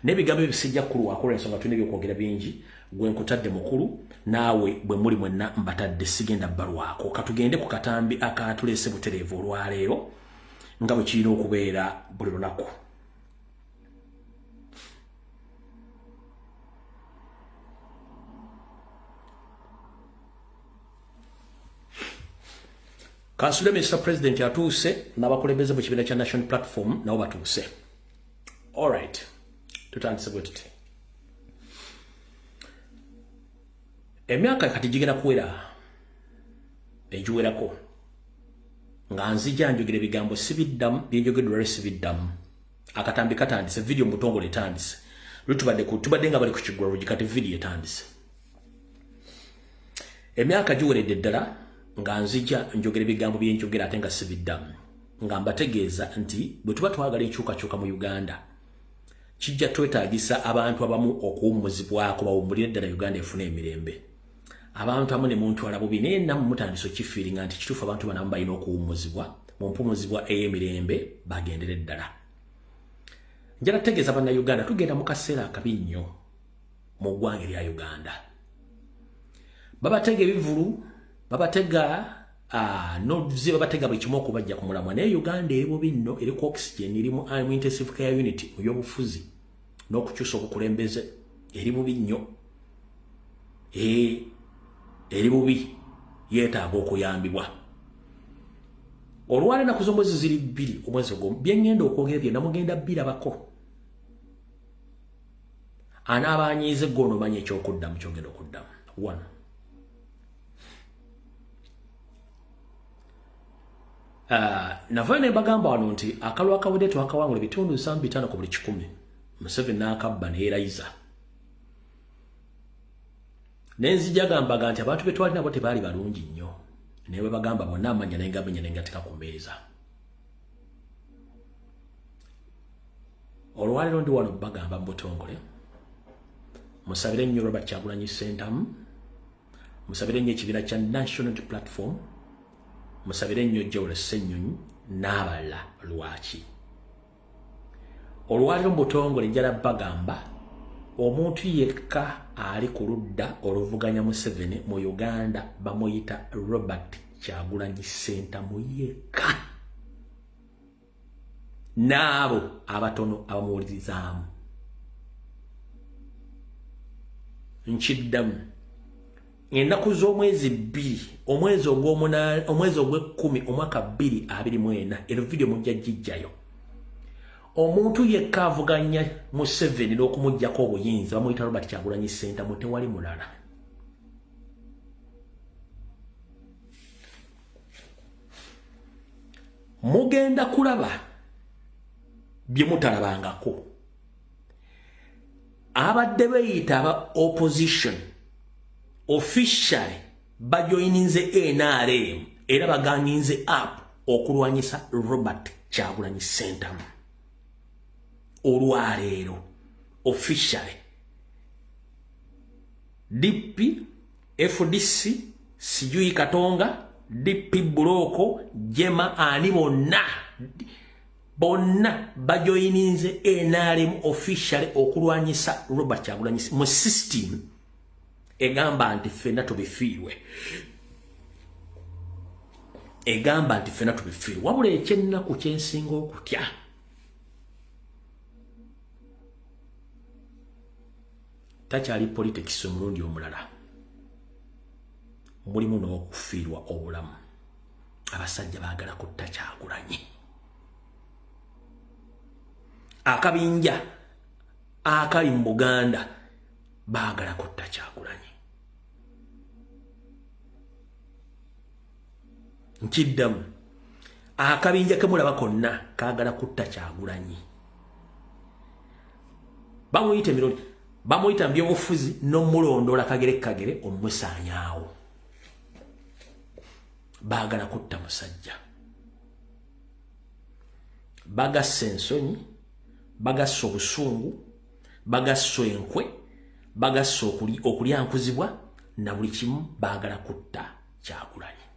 A: N'ebigambo ebisijja kkulu wakola ensonga tulina ebyokwogera bingi, gwe nkutadde mukulu naawe bwe muli mwenna mbatadde sigenda bbalwako. Katugende ku katambi akatuleese butereevu olwaleero nga bwe kirina okubeera buli lunaku. Kansule Mr. President atuuse n'abakulembeze mu kibiina kya National Platform nabo batuuse. All right. Tutandise bwe tuti. Emyaka kati gigenda kuwera egiwerako nga nzija njogera ebigambo sibiddamu byenjogeddwa lwe sibiddamu. Akatambi katandise, video mutongole etandise. Tubadde nga bali ku kigwaro gikati video etandise. Emyaka giweredde ddala nga nzija njogera ebigambo byenjogera ate nga sibiddamu. Nga mbategeeza nti bwe tuba twagala enkyukakyuka mu Uganda, kijja twetaagisa abantu abamu okuwummuzibwako bawummulire ddala Uganda efuna emirembe. Abantu amu ne muntwala bubi naye nammwe mutandise okifiiringa nti kituufu abantu banamu balina okuwummuzibwa mu mpumuzibwa ey'emirembe bagendere ddala. Njala tegeeza bannayuganda tugenda mu kaseera akabi nnyo mu ggwanga erya Uganda. Babatega ebivulu, babatega nozi babatega buli kimu okubajja ku mulamwa. Naye Uganda eri bubi nno, eri ku oxygen, eri mu intensive care unit mu by'obufuzi n'okukyusa obukulembeze, eri bubi nnyo. Eri bubi, yeetaaga okuyambibwa. olwale na kuzomwezi ziri 2 omwezi ogwo byengenda okwogera bye namugenda birabako anabanyize gono manye ekyokuddamu kyogenda okuddamu 1 navayo ne bagamba wano nti akalwa akawedde twakawangula ebitundu 5 ku buli 100 Museveni n'akabba neerayiza nenzija gambaga nti abantu betwali nabo tebaali balungi nnyo naye bwe bagamba bonna amanya nengateeka ku mmeeza olwaliro ndi wano bagamba mu butongole musabire nnyo Robert Kyagulanyi Ssentamu musabire nnyo ekibiina kya National Platform musabire nnyo Joel Ssenyonyi n'abalala lwaki olwaliro mu butongole njala bagamba omuntu yekka ali ku ludda oluvuganya Museveni mu Uganda bamuyita Robert Kyagulanyi Ssentamu yekka n'abo abatono abamuwulirizaamu nkiddamu ennaku z'omwezi 2 omwezi ogw'omunana omwezi ogw'ekkumi omwaka 2024 eno video mujja jijjayo omuntu yekka avuganya Museveni n'okumuggyako obuyinza bamuyita Robert Kyagulanyi Ssentamu tewali mulala mugenda kulaba bye mutalabangako abadde beyita aba opposition officially bajoininze NRM era baganginze up okulwanyisa Robert Kyagulanyi Ssentamu olwaleero officially DP FDC sijui Katonga DP Buloko Jema ani bonna bajoininze NRM officially okulwanyisa Robert Kyagulanyi mu system egamba nti ffenna tubifiirwe wabula ekyennaku kyensinga okutya takyali politics omulundi omulala mulimu n'okufiirwa obulamu abasajja baagala kutta Kyagulanyi akabinja akali mu Buganda baagala kutta Kyagulanyi nkiddamu akabinja kemulaba konna kaagala kutta Kyagulanyi bamuyita mbyobufuzi n'omulondola kagere omusaanyaawo baagala kutta musajja bagassa ensonyi bagassa obusungu bagassa enkwe bagassa okulyankuzibwa na buli kimu baagala kutta Kyagulanyi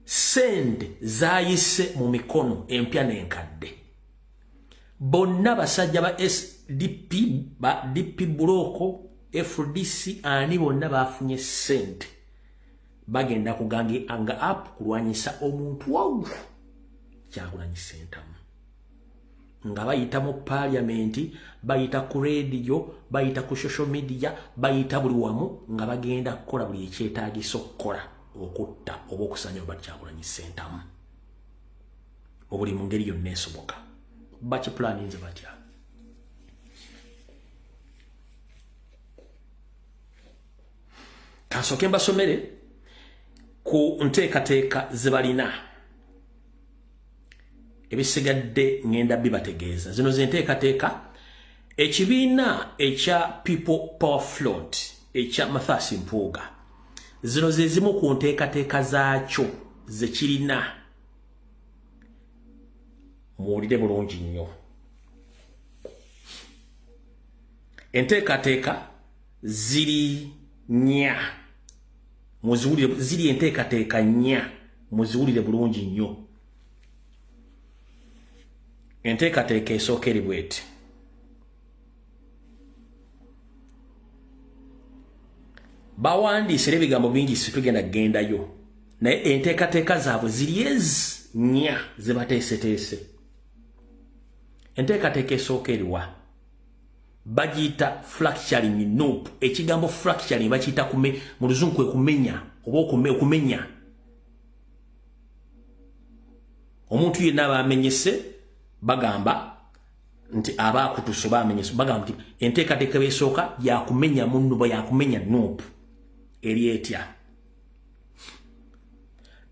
A: sente zaayise mu mikono empya n'enkadde bonna basajja ba DP Buloko FDC ani bonna bafunye sente bagenda kuganga up kulwanyisa omuntu wawu Kyagulanyi Ssentamu nga bayita mu parliament bayita ku radio bayita ku social media bayita buli wamu nga bagenda kukola buli ekyetaagisa okukola okutta oba okusanya Robert Kyagulanyi Ssentamu obuli mu ngeri yonna esoboka bakipulaninze batya kansooke mbasomere ku nteekateeka ze balina ebisigadde ngenda bibategeeza zino ze nteekateeka ekibiina ekya People Power Front ekya Mathias Mpuuga zino ze zimu ku nteekateeka zaakyo ze kirina muwulire bulungi nnyo enteekateeka ziri nnya muziwulire ziri enteekateeka nnya muziwulire bulungi nnyo enteekateeka esooka eri bw'eti bawandiise ebigambo bingi situgenda kugendayo naye enteekateeka zaabwe ziri ezi nnya ze bateeseteese enteekateeka esooka eriwa bagiyita fracturing nope ekigambo fracturing bakiyita mu luzungu kwe kumenya oba okumenya omuntu yenna abamenyese bagamba nti abakutuse bamenyese bagamba nti enteekateeka besooka yakumenya munno bwe yakumenya Nuupu eri etya.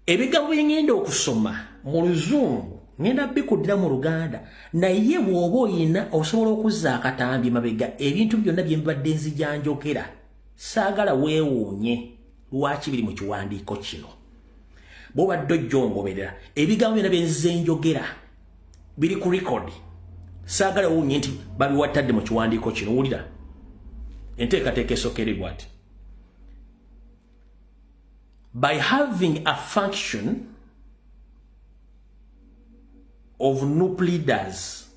A: Ebigambo bye ngenda okusoma mu Luzungu ngenda bikuddira mu Luganda naye bw'oba oyina osobola okuzza akatambi mabega ebintu byonna bye mbadde nzijanjogera saagala weewuunye lwaki biri mu kiwandiiko kino. Bw'obadde ojjongoberera ebigambo byonna bye nzize njogera biri ku record saagala weewuunye nti babiwattadde mu kiwandiiko kino. Wulira enteekateeka esookerwa bw'ati: by having a function of Nuupu leaders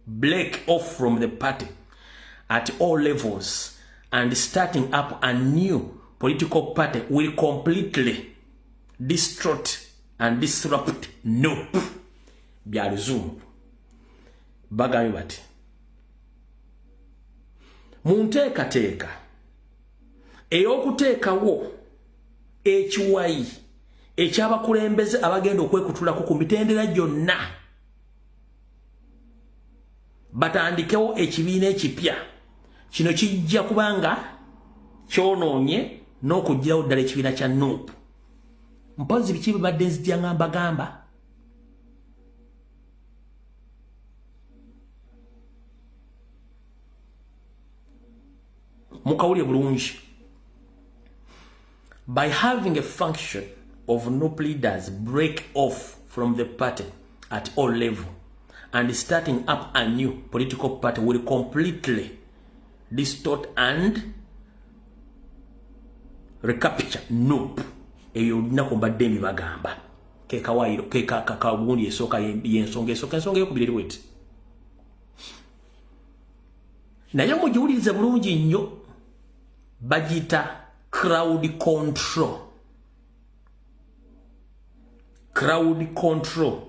A: break off from the party at all levels and starting up a new political party will completely distort and disrupt Nuupu. Bya Luzungu bagambye bati mu nteekateeka ey'okuteekawo ekiwayi ekyabakulembeze abagenda okwekutulako ku mitendera gyonna batandikewo ekibiina ekipya kino kijja kubanga kyonoonye n'okugirawo ddala ekibiina kya Nuupu. Mpozi biki bye badde nzijja ngamba mukawulire bulungi. By having a function of Nuupu leaders break off from the party at all levels and starting up a new political party will completely distort and recapture Nuupu. Eyo nako mbadde mbagamba ke kawairo ke kakagundi esooka y'ensonga ey'okubiri weti naye mugiwulirize bulungi nnyo. Bagita crowd control. Crowd control.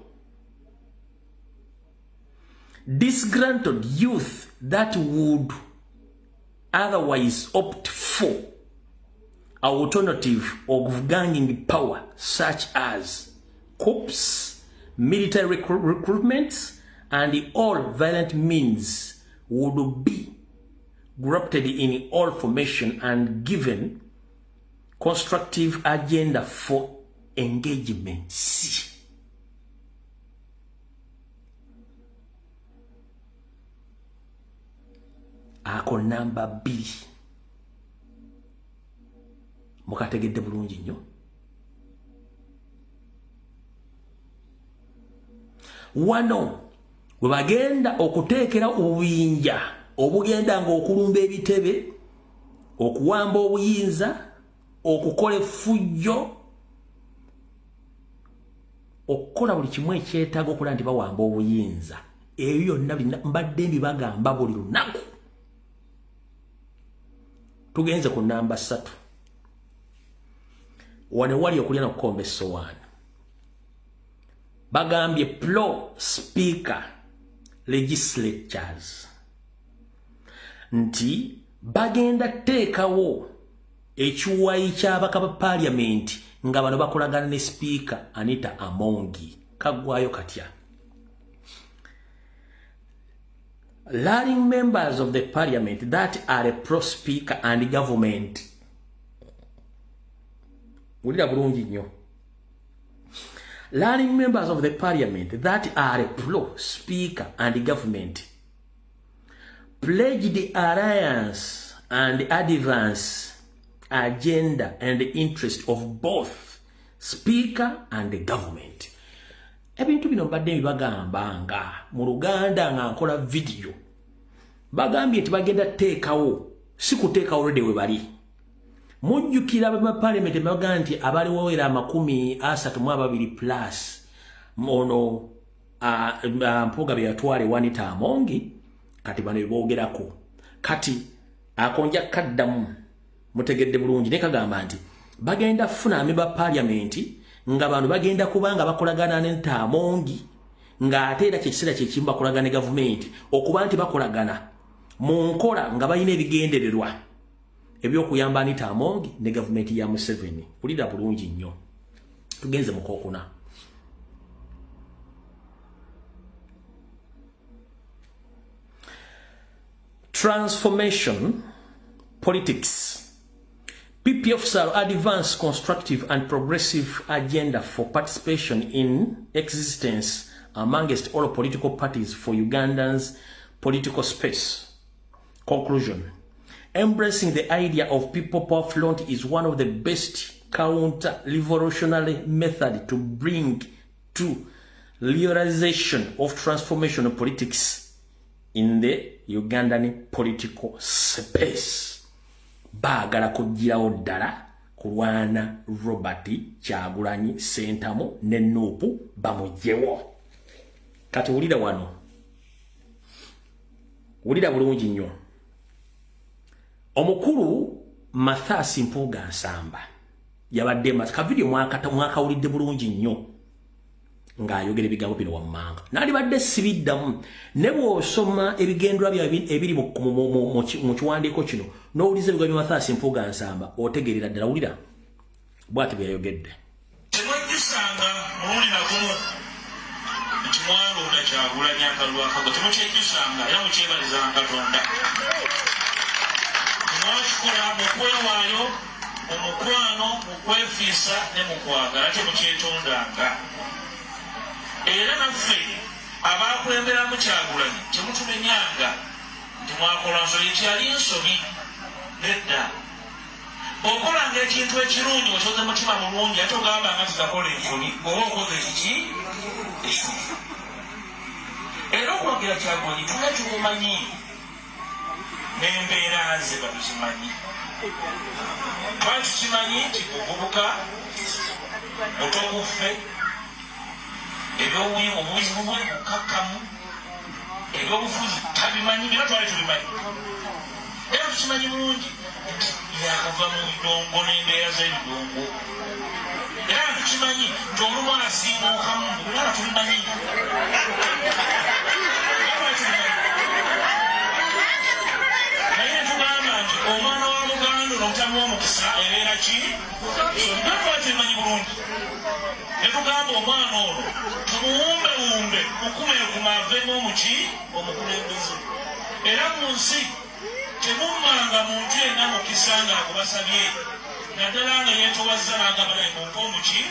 A: Disgruntled youth that would otherwise opt for alternative of gaining power such as coups, military recruitments, and all violent means would be grafted in all formation and given constructive agenda for engagement. Ako namba 2 mukategedde bulungi nnyo. Wano we bagenda okuteekera obuyinja obugenda ng'okulumba ebitebe, okuwamba obuyinza, okukola effujjo, okukola buli kimu ekyetaaga okulaba nti bawamba obuyinza. Ebyo byonna mbadde mbibagamba buli lunaku. Tugenze ku namba 3. Wano wali okulya n'okukomba essowaani. Bagambye pro speaker legislatures nti bagenda teekawo ekiwayi ky'abaka ba parliament nga bano bakolagana ne speaker Anita Amongi. Kaggwayo katya. Leading members of the parliament that are a pro speaker and government. Wulira bulungi nnyo. Leading members of the parliament that are a pro speaker and government pledge the alliance and advance agenda and the interest of both speaker and the government. Ebintu bino mbadde bibagambanga mu Luganda nga nkola video. Bagambye nti bagenda teekawo, si kuteekawo already we bali. Mujjukira ba parliament bagamba nti abali wawera 32 plus ono mpuga bye yatwale Anita Amongi kati bano boogerako. Kati akonja kaddamu mutegedde bulungi ne kagamba nti bagenda funa ameba parliament nga bano bagenda kubanga bakolagana ne Anita Amongi nga ate era kyekisera kyekimba kolagana ne government okuba nti bakolagana mu nkola nga balina ebigendererwa ebyokuyamba Anita Amongi ne government ya Museveni. Ulira bulungi nnyo. Tugenze mu kokuna. Transformation politics. PPF shall advance constructive and progressive agenda for participation in existence amongst all political parties for Ugandan's political space. Conclusion. Embracing the idea of people power front is one of the best counter-revolutionary methods to bring to realization of transformational politics in the Ugandan political space. Bagala kujirawo ddala kulwana Robert Kyagulanyi Ssentamu ne Nuupu bamugyewo. Kati wulira wano. Wulira bulungi nnyo. Omukulu Mathasi Mpuuga Nsamba yabadde ka video mwaka wulidde bulungi nnyo ng'ayogera ebigambo bino wammanga. Nalibadde sibiddamu ne bw'osoma ebigendwa ebiri mu kiwandiiko kino n'owuliza ebigambo bya Mathasi Mpuuga Nsamba otegeerera ddala. Wulira bw'ati bwe yayogedde.
C: Temwejjusanga mulundi nagumu nti mwalonda Kyagulanyi akalulu akago, temukyejjusanga era mukyebalizanga Katonda. Mwakikola mu kwewaayo, mu mukwano, mu kwefiisa ne mu kwagala, temukyetondanga. Era naffe abaakulemberamu Kyagulanyi temutumenyanga nti mwakola nsobi kyali nsobi. Nedda okolanga ekintu ekirungi osoze mutima mulungi ate ogamba nga tigakola ensobi oba okoze kiki esobi. Era okwagira Kyagulanyi tula kimumanyi n'embeera ze batuzimanyi. Twali tukimanyi nti muvubuka mutoguffe, obuyivu bwe bukakkamu, ebyobufuzi tabimanyi, era twali tubimanyi. Era tukimanyi bulungi nti yakava mu bidongo n'embeera z'ebidongo. Era tukimanyi nti olumu asiimuukamu, era tubimanyi. Naye tugamba nti omwana wa Buganda n'omutamu w'omukisa ebeera ki? Sonna twali tubimanyi bulungi. Ne tugamba omwana ono tumuwumbewumbe mukumeekuma avemu omuki omukulembeze. Era mu nsi temummanga muntu yenna mukisa ng'akubasabye naddala nga yeetowazza n'agamba naye mumpe omuki.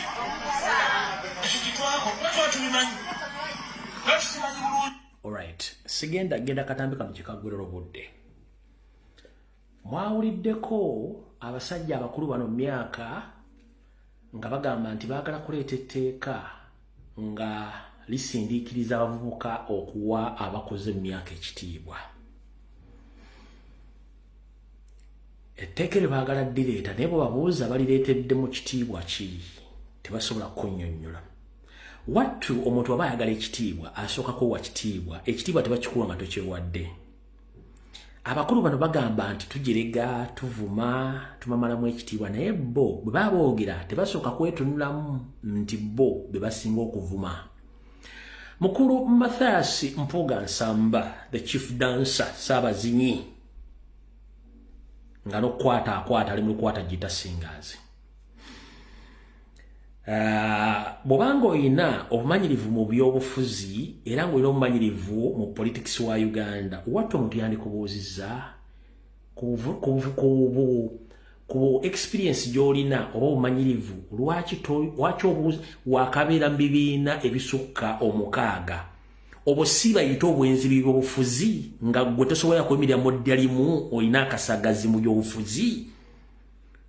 C: Ekyo kitwako kuba twali tubimanyi. Twali tukimanyi bulungi.
A: Alright, genda katambi kano kikaggwerera obudde. Mwawuliddeko abasajja abakulu bano myaka nga bagamba nti baagala kuleeta etteeka nga lisindiikiriza abavubuka okuwa abakoze mu myaka ekitiibwa. Etteeka eryo baagala ddireeta naye bwe babuuza balireetedde mu kitiibwa ki tebasobola kunnyonnyola. Wattu omuntu aba ayagala ekitiibwa asooka kuwa kitiibwa, ekitiibwa tebakikuwa nga tokyewadde. Abakulu bano bagamba nti tugirega, tuvuma, tumamalamu ekitiibwa naye bo bwe baba boogera tebasooka kwetunulamu nti bo be basinga okuvuma. Mukulu Mathasi Mpuuga Nsamba, the chief dancer, Saabazinyi, nga n'okukwata ali mu lukwata gita singers. Bw'obanga oyina obumanyirivu mu byobufuzi era ng'olina obumanyirivu mu politics wa Uganda, wattu omuntu yandikubuuzizza ku experience gy'olina oba obumanyirivu lwaki wakabeera mu bibiina ebisukka 6 obusi bayita obwenzi bw'obufuzi nga gwe tosobola kwemirira mu ddya limu olina akasagazi mu by'obufuzi.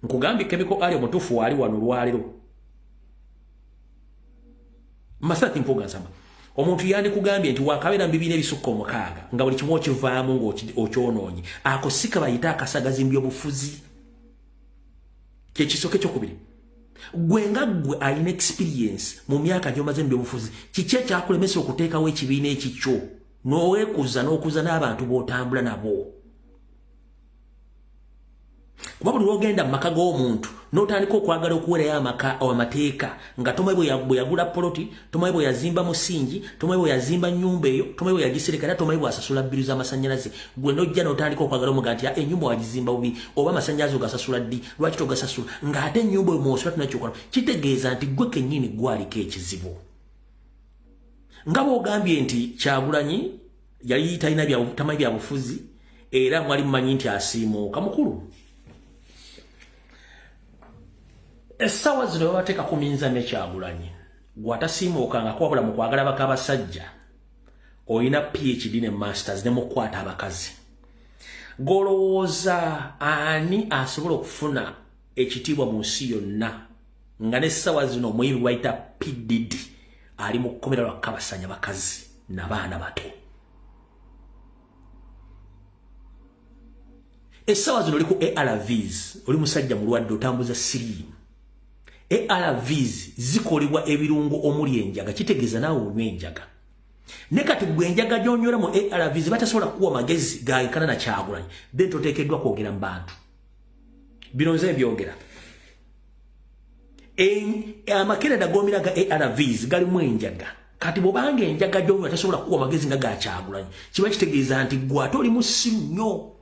A: Nkugambye Chemical Ali omutuufu waali wano lwaliro. Mathasi Mpuuga Nsamba omuntu yandikugambye nti wakabeera mu bibiina ebisukka 6 nga buli kimu okivaamu ng'okyonoonye. Ako si ke bayita akasagazi mu by'obufuzi. Kyekisooka ekyokubiri. Gwe nga gwe alina experience mu myaka gy'omaze mu by'obufuzi, kiki ekyakulemesa okuteekawo ekibiina ekikyo n'oweekuza n'okuza n'abantu b'otambula nabo? Kuba buli lw'ogenda mu maka g'omuntu n'otandika okwagala okuwerayo amateeka nga tomanyi bwe yagula poloti, tomanyi bwe yazimba musingi, tomanyi bwe yazimba nnyumba eyo, tomanyi bwe yagisereka era tomanyi bw'asasula bbiru z'amasannyalaze. Gwe n'ojja n'otandika okwagala omuga nti ennyumba wagizimba bubi oba amasannyalaze ogasasula ddi, lwaki togasasula ng'ate ennyumba oyo mw'osula tunakyokola. Kitegeeza nti gwe kennyini gwaliko ekizibu. Nga bw'ogambye nti Kyagulanyi yali tamanyi bya bufuzi era mwali mmanyi nti asiimuuka mukulu. Essawa zino babateeka ku minzani Kyagulanyi gw'atasiimuukangako wabula mu kwagala bak'abasajja olina PhD ne masters ne mukwata abakazi. Golowooza ani asobola okufuna ekitiibwa mu nsi yonna nga n'essawa zino omuyibi bayita PDD ali mu kkomera lwakabasanya bakazi n'abaana bato. Essawa zino oli ku ARVs, oli musajja mulwadde otambuza siriimu. ARVs zikolebwa ebirungo omuli enjaga, kitegeeza naawe onywa enjaga. Ne kati gwe enjaga gy'onywera mu ARVs batasobola kuwa magezi gaayikana na Kyagulanyi, then toteekeddwa kwogera mu bantu. Bino nze byogera. Amakerenda g'omira ga ARVs galimu enjaga. Kati bw'obanga enjaga gy'onywa tasobola kuwa magezi nga ga Kyagulanyi, kiba kitegeeza nti gwe ate oli musiru nnyo.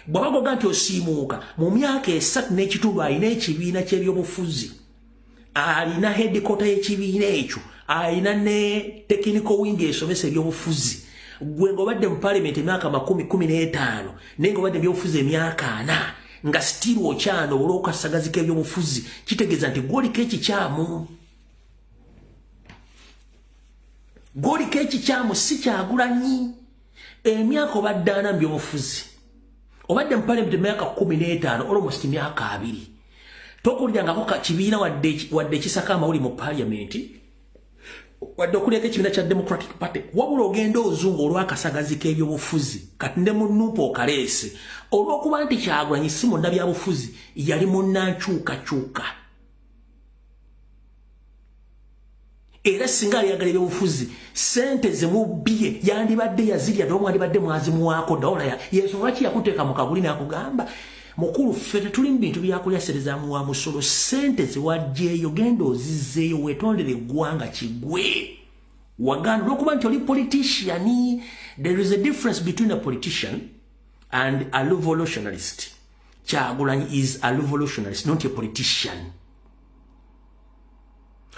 A: Bw'abagoga nti osiimuuka mu myaka 3 n'ekitundu alina ekibiina ky'ebyobufuzi, alina headquarter y'ekibiina ekyo, alina ne technical wing esomesa ebyobufuzi. Gwe ng'obadde mu parliament emyaka 15 naye ng'obadde ebyobufuzi emyaka 4 nga still okyano olw'okasagazika ebyobufuzi, kitegeeza nti gw'oliko ekikyamu. Gw'oliko ekikyamu si Kyagulanyi. Emyaka obadde 4 mu byobufuzi, obadde mu parliament emyaka 15, almost myaka 2. Tokulyangako kibiina wadde ekisaka amawuli mu parliament, wadde okulyako ekibiina kya Democratic Party, wabula ogenda ozungu olw'akasagazika ebyobufuzi. Kati ne mu Nuupu okaleese olw'okuba nti Kyagulanyi si munnabyabufuzi, yali munnankyukakyuka. Era singa aliyagala ebyobufuzi, sente zemubbye yandibadde yazirya naye mwandibadde mwazimuwaako dawula. Yensonga ki yakuteeka mu kaguli n'akugamba mukulu ffe tetuli mu bintu byakulyaserezaamu wa musolo, sente zewaggyeeyo genda ozizzeeyo weetondere eggwanga kigwe. Waganda olw'okuba nti oli politician. There is a difference between a politician and a revolutionalist. Kyagulanyi is a revolutionalist, not a politician.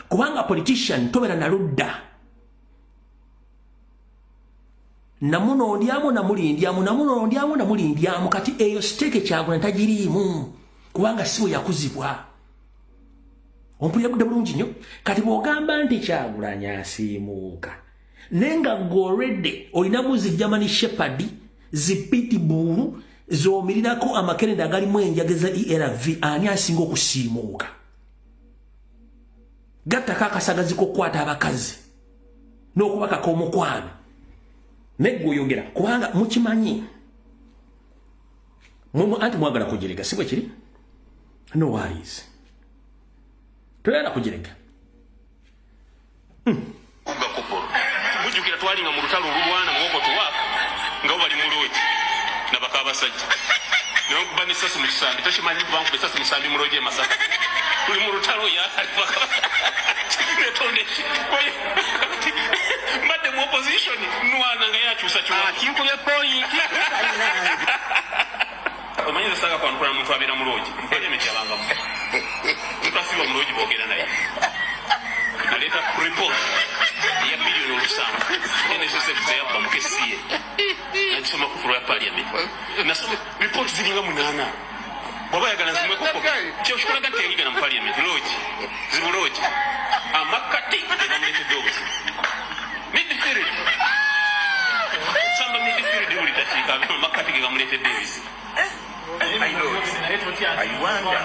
A: Kubanga politician tobera na ludda. Namuno ndyamu namulindyamu, namuno ndyamu namulindyamu, kati eyo steke Kyagulanyi tagiriimu kubanga siwe yakuzibwa. Ompulira budde bulungi nnyo. Kati bw'ogamba nti Kyagulanyi asiimuuka nenga gorede olinamu zi German Shepherd, zi Pitbull, z'omirirako amakerenda agalimu enjaga za ERV, ani asinga okusiimuuka? Gattako akasagaziko okukwata abakazi n'okubakako omukwano negwe oyogera kubanga mukimanyi anti mwagala kujerega, si bwe kiri? No worries, toyagala kujerega.
C: Bujjukira twalinga mu lutalo olulwana muwoko tuwaaka nga bali mu loogi nabaka abasajja n'okuba n'essasi mu kisambi, tokimanyi kubangu essasi musambi mu loogi e Masaka, tuli mu lutalo netondeki mbadde mu opposition nwana nga yakyusa kinkubye poyinti. Omanyi zasanga kwanukula muntu abeera mu loogi parliament yabangamu mutasiba mu loogi boogera naye naleeta report eya bilioni 7 NSSF zeyabba mu kesi ye nagisoma ku furo ya parliament, nasoma report ziringa 8 bwaba yagala zimwe koko kyokikolaga nti yayigana mu parliament loogi zibu loogi amakati enamulete dogs midfield samba midfield uli tachika amakati ge gamulete Davis. I wonder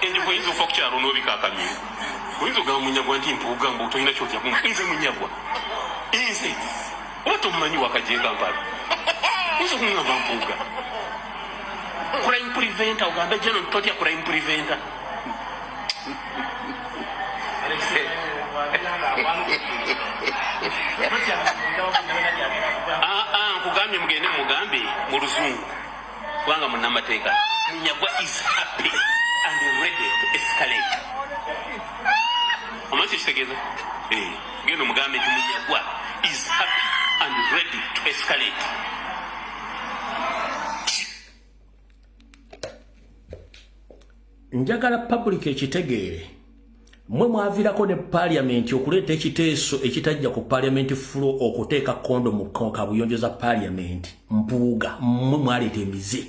C: enjivo ofa kukyalo n'obikakamye oyinza ogamba munyagwa nti mpuugamba otolina kyotya nze munyagwa nze oba tomumanyi wakaje Kampala oyinza okungamba mpuuga crime preventer ogambe jeno totya crime preventer nkugambye mugende mugambe mu luzungu kubanga munnamateeka munyagwa is happy and ready to escalate. Omanyi kitegeeza genda mugambe nti munyagwa is happy and ready to escalate.
A: Njagala public ekitegeere mwe mwavirako ne parliament okuleeta ekiteeso ekitajja ku parliament floor okuteeka kondo mu kabuyonjo za parliament Mpuuga mwe mwaleeta emize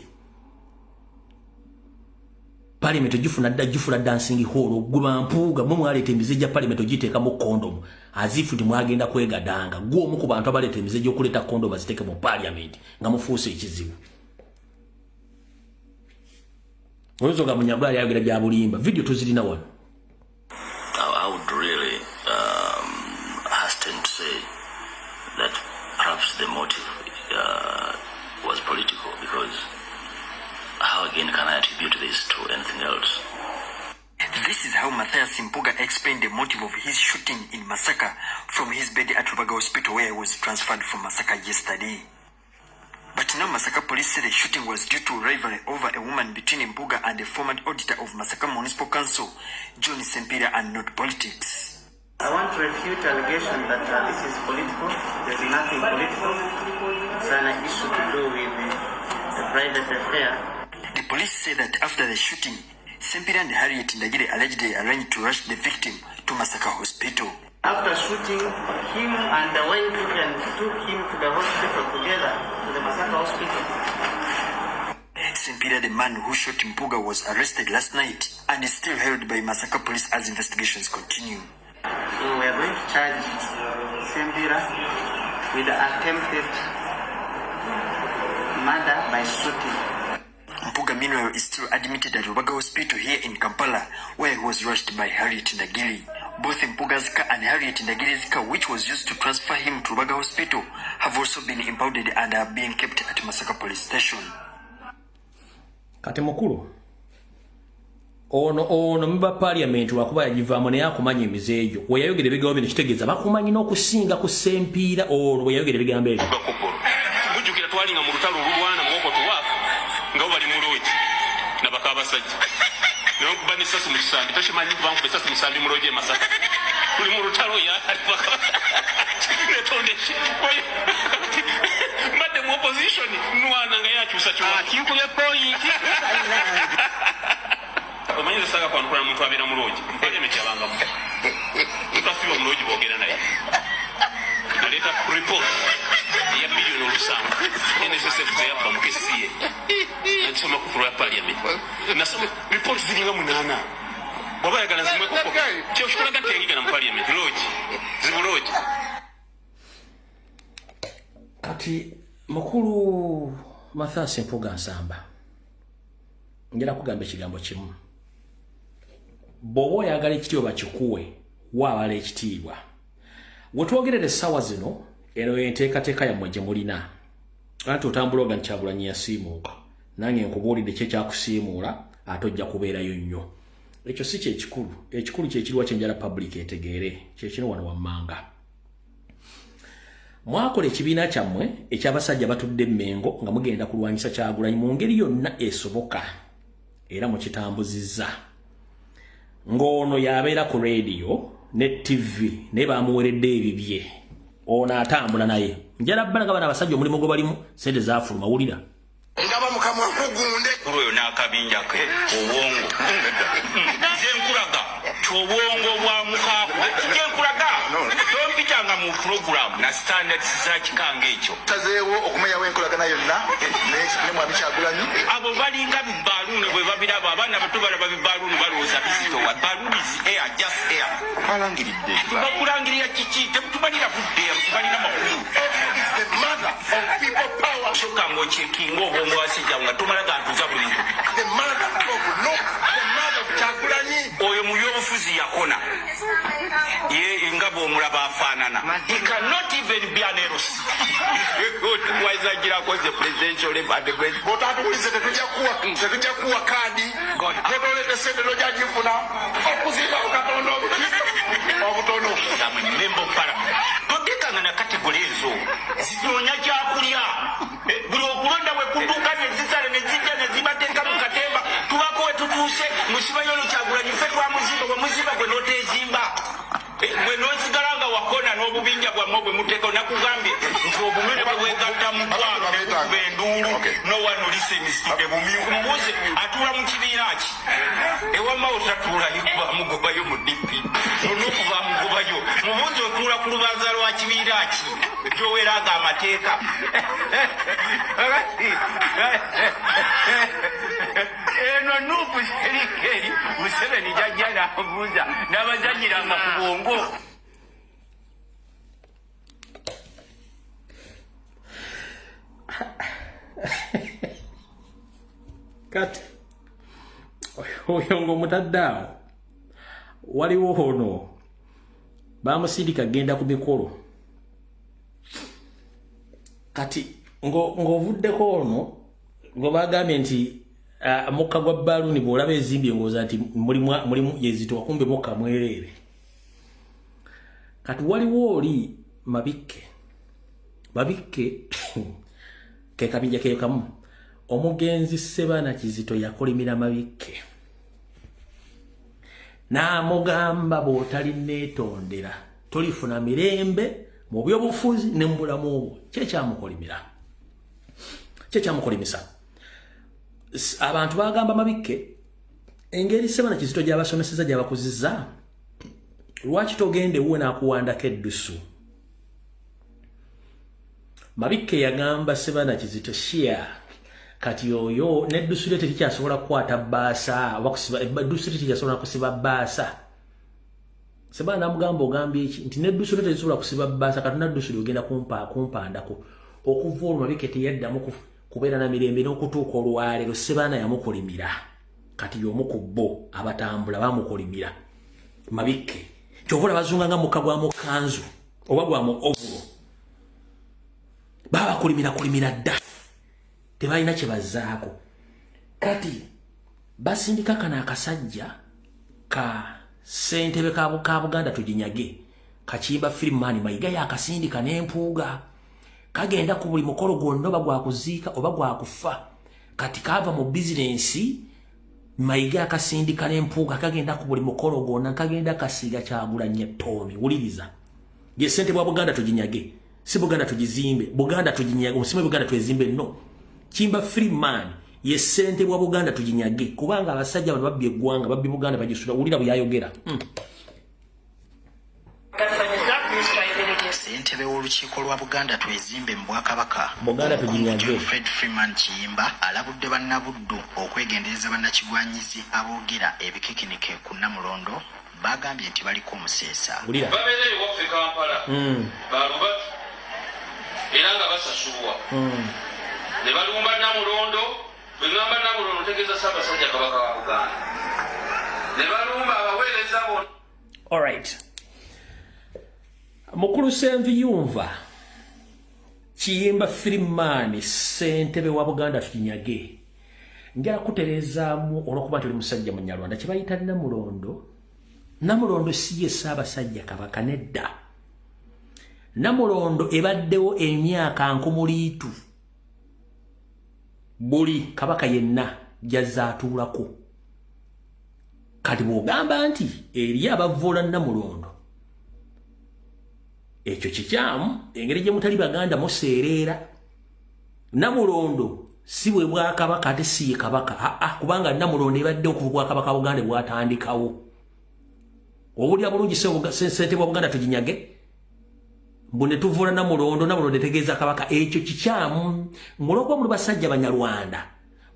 A: parliament gifuna dancing hall gwe Mpuuga mwe mwaleeta emize gya parliament ogiteeka mu kondom azifu timwagenda kwegadanga gwo omu ku bantu abaleeta emize gy'okuleeta kondom baziteeke mu parliament nga mufuuse ekizibu oyinza nga Munyagwali ayogera bya bulimba video tuzirina wano.
D: I would really hasten to say that perhaps the motive was political, because how again can I attribute this to anything else?
E: This is how Mathias Mpuuga explained the motive of his shooting in Masaka from his bed at Rubaga Hospital, where he was transferred from Masaka yesterday. But now Masaka police say the shooting was due to rivalry over a woman between Mpuuga and the former auditor of Masaka Municipal Council, John Sempira, and not politics.
F: I want to refute the allegation that this is political. There's nothing political. It's an issue to do with the private affair.
E: The police say that after the shooting, Sempira and Harriet Ndagire allegedly arranged to rush the victim to Masaka Hospital.
F: After shooting him and the wife and took him to the hospital together, to the Masaka Hospital.
E: Sempira, the man who shot Mpuuga, was arrested last night and is still held by Masaka police as investigations continue.
F: So we are going to charge Sempira with attempted murder by shooting.
E: Mpuuga, meanwhile, is still admitted at Rubaga Hospital here in Kampala, where he was rushed by Harriet Ndagire. Both Mpuuga's car and Harriet Ndagire's car, which was used to transfer him to Rubaga Hospital, have also been impounded and are being kept at Masaka Police Station.
A: Kati mukulu ono mba parliament wakuba yagivaamu naye akumanya emize egyo weyayogera ebigambo bino kitegeeza bakumanyi n'okusinga ku Sempira ono weyayogera ebigambo ebyo
C: bujjukira twalinga mu lutalo olulwana muwokoto waako nga bali muloogi nabaka abasajja nokuba n'essasu mu kisambi tokimanyi kubankuba essasu musambi muloogi emasaka tuli mu lutalo netondeki mbadde mu opposition nwana nga yakyusa kinkubye poyinti omanyi nze saaga kwanukula muntu abeera muloogi parliament yabangamu mutafiba omuloogi boogera naye naleeta report eya biliyoni olusanvu NSSF zeyabba mu kesi ye nagisoma ku floor ya parliament nasoma report ziringa 8 bwaba yagala zimwekoko kyokikolaga nti yagigana mu parliament loogi zibuloogi.
A: Kati mukulu Mathias Mpuuga Nsamba ngera kugamba ekigambo kimu bw'oba oyagala ekitiibwa bakikuwe waabala ekitiibwa wetwogerera essaawa zino eno yenteekateeka yammwe gye mulina anti otambula oga nti Kyagulanyi yasiimuuka nange nkubuulidde kye kyakusiimuula ate ojja kubeerayo nnyo ekyo si kyekikulu ekikulu kyekiriwa kyenjala public etegeere kyekino wano wammanga mwakola ekibiina kyammwe ekyabasajja batudde Mmengo nga mugenda kulwanyisa Kyagulanyi mu ngeri yonna esoboka era mukitambuzizza ng'ono yabeera ku radio ne TV ne bamuweredde ebibye ono atambula naye njala bbalaga bana abasajja omulimu gwe balimu sente zaafuluma wulira
B: ndaba mukamwa kugunde
C: oyo n'akabinja ke obwongo nze nkulaga obwongo bwa mukaaku kye nkulaga tompitanga mu program na standards za kikanga ekyo
B: tazeewo okumenyawo enkolagana yonna nemwami Kyagulanyi
C: abo balinga bibaluuni bwe babiraba abaana bato balaba bibaluuni balowooza bisitowa baluuni air just air
B: balangiridde
C: bakulangirira kiki temutubalira budde tubalina makulu
B: the mother of people power
C: soka ng'okyekinga obwongo basajja nga tomala gantuza bulimu
B: the mother of no the mother of Kyagulanyi
C: oyo mu byobufuzi yakona ye nga bw'omulaba afaanana he cannot even be an eros waizagira akoze presidential advance
B: bw'otatuwulize tetujja kuwa kaadi bw'otolete sente nojagifuna okuzimba okatonda obutono
C: member of parliament todekanga na kategori ezo zinoonya kyakulya buli okulonda bwe kudduka nezisale nezijja nezibateeka mu katemba tubako we tutuuse musibayo ono Kyagulanyi ffe twamuzimba bwe muzimba gwe n'oteezimba gwe n'osigala nga wakona n'obubinja bwammwe bwe muteeka nakugambye nti obunene bwe bwegatta mu ggwanga nekuba endu Bululu. No one listens to the Mumuze. Atura Mukibiraki. Ewama Otatula Mugobayo Mudipi. Nukuba Mugobayo. Mumuze Kula Kulubaza wa Kibiraki. Joeraga Mateka. Eno nupu serikeri Museveni jajjana abuuza n'abazanyiranga ku bwongo.
A: Kati oyo ng'omutaddaawo waliwo ono bamusindika genda ku mikolo kati ng'ovuddeko ono ng'obagambye nti mukka gwa baluni bw'olaba ezimbye ng'oza nti mulimu yezitowa kumbe mukka mwereere kati waliwo oli mabikke ke kabinja ke kamu omugenzi Ssebaana Kizito yakolimira Mabikke n'amugamba bw'otali neetondera tolifuna mirembe mu byobufuzi ne mu bulamu obwo kyekyamukolimisa abantu bagamba Mabikke engeri Ssebaana Kizito gy'abasomeseza gy'abakuzizza lwaki togende wuwe n'akuwandako eddusu Mabikke yagamba Ssebaana Kizito shia kati oyo neddusu lye terikyasobola kukwata bbaasa oba kusiba eddusu lye terikyasobola kusiba bbaasa Ssebaana amugamba ogambye eki nti neddusu lye terisobola kusiba bbaasa katuna ddusu lyogenda kumpandako okuva olwo Mabikke teyaddamu kubeera na mirembe n'okutuuka olwaleero Ssebaana yamukolimira kati y'omu ku bo abatambula bamukolimira Mabikke kyova olabazunga nga mukka gwa mukanzu oba gwa mu ovulo babakolimira dda tebalina kye bazzaako kati basindika kana akasajja ka ssentebe ka Buganda tuginyage Kachimba Freeman Mayiga yakasindika n'empuuga kagenda ku buli mukolo gwonna oba gwa kuziika oba gwa kufa kati kava mu bizinensi Mayiga akasindika n'empuuga kagenda ku buli mukolo gwonna kagenda kasiiga Kyagulanyi Ttoomi wuliriza ye ssente bwa Buganda tuginyage si Buganda tugizimbe Buganda tuginyage omusime Buganda twezimbe no Kachimba Freeman ye ssente bwa Buganda tuginyage kubanga abasajja bano babbye eggwanga babbye Buganda bagisula wulira bwe yayogera
G: Ssentebe w'olukiiko lwa Buganda twezimbe mu Bwakabaka
A: Buganda tuginyage
G: Fred Freeman Kiyimba alabudde bannabuddu okwegendereza bannakigwanyizi aboogera ebikikinike ku Namulondo bagambye nti baliko omuseesa
C: babeera ewaffe Kampala balubatu era nga basasulwa ne balumba Namulondo bwe ngamba Namulondo tegeeza Ssaabasajja Kabaka wa Buganda ne balumba abaweereza bonna.
A: All right. Mukulu Senviyumva Kiyimba Freeman ssentebe wa Buganda tukinyage njala kuterezaamu olwokuba tuli musajja Munyarwanda kye bayita Namulondo si ye Ssaabasajja Kabaka nedda Namulondo ebaddewo emyaka nkumuliitu buli Kabaka yenna jazzaatuulako kati bw'ogamba nti eri abavvoola Namulondo ekyo kikyamu engeri gye mutali Baganda museereera Namulondo si bwe Bwakabaka ate si ye Kabaka kubanga Namulondo ebadde okuva Bwakabaka Buganda bwatandikawo obulya bulungi ssentebe bwa Buganda tuginyage mbu ne tuvuula Namulondo etegeeza Kabaka ekyo kikyamu mulwokuba muli basajja Banyarwanda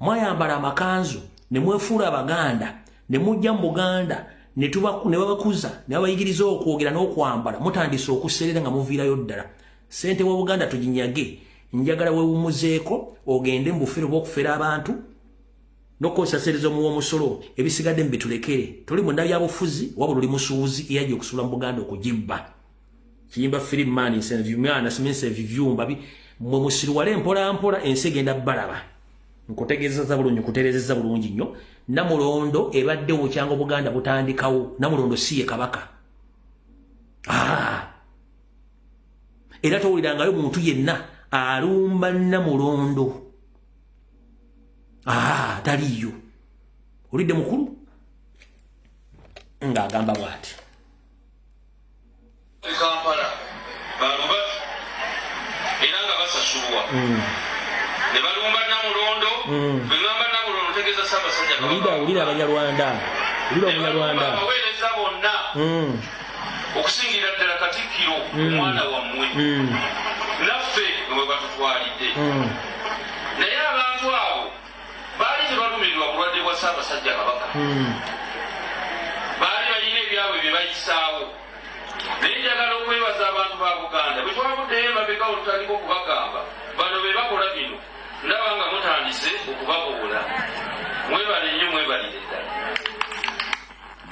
A: mwayambala amakanzu ne mwefuula Abaganda ne mujja mu Buganda ne babakuza ne babayigiriza okwogera n'okwambala mutandise okuseerera nga muviirayo ddala ssente wa Buganda tuginyage njagala weewumuzeeko ogende mu bufere bw'okufera abantu n'okusasereza omuwa omusolo ebisigadde mu bitulekere tuli mu ndabyabufuzi wabula oli musuubuzi eyajja okusula mu Buganda okugibba Kiyimba Freeman Nsevyumba mwe musiruwale mpola ensi egenda balaba nkutegeezeza bulungi nkutereezezza bulungi nnyo Namulondo ebaddewo kyanga Buganda butandikawo Namulondo si ye Kabaka era towulirangayo muntu yenna alumba Namulondo taliyo olidde mukulu ng'agamba bw'ati
C: Kampala balubatu era nga basasulwa ne balumba Namulondo bwe ngamba Namulondo ntegeeza Ssaabasajja Kabaka
A: ulira Abanyarwanda
C: abaweereza bonna okusingira ddala Katikkiro omwana wammwe naffe bwe batutwalidde naye abantu abo baali tebalumirirwa bulwadde bwa Ssaabasajja Kabaka baali balina ebyabwe bye bayisaawo naye njagala okwebaza abantu ba Buganda bwe twavuddeyo emabega olutaliko okubagamba bano be bakola bino ndaba nga mutandise okubabuula mwebale nnyo mwebalire ddala.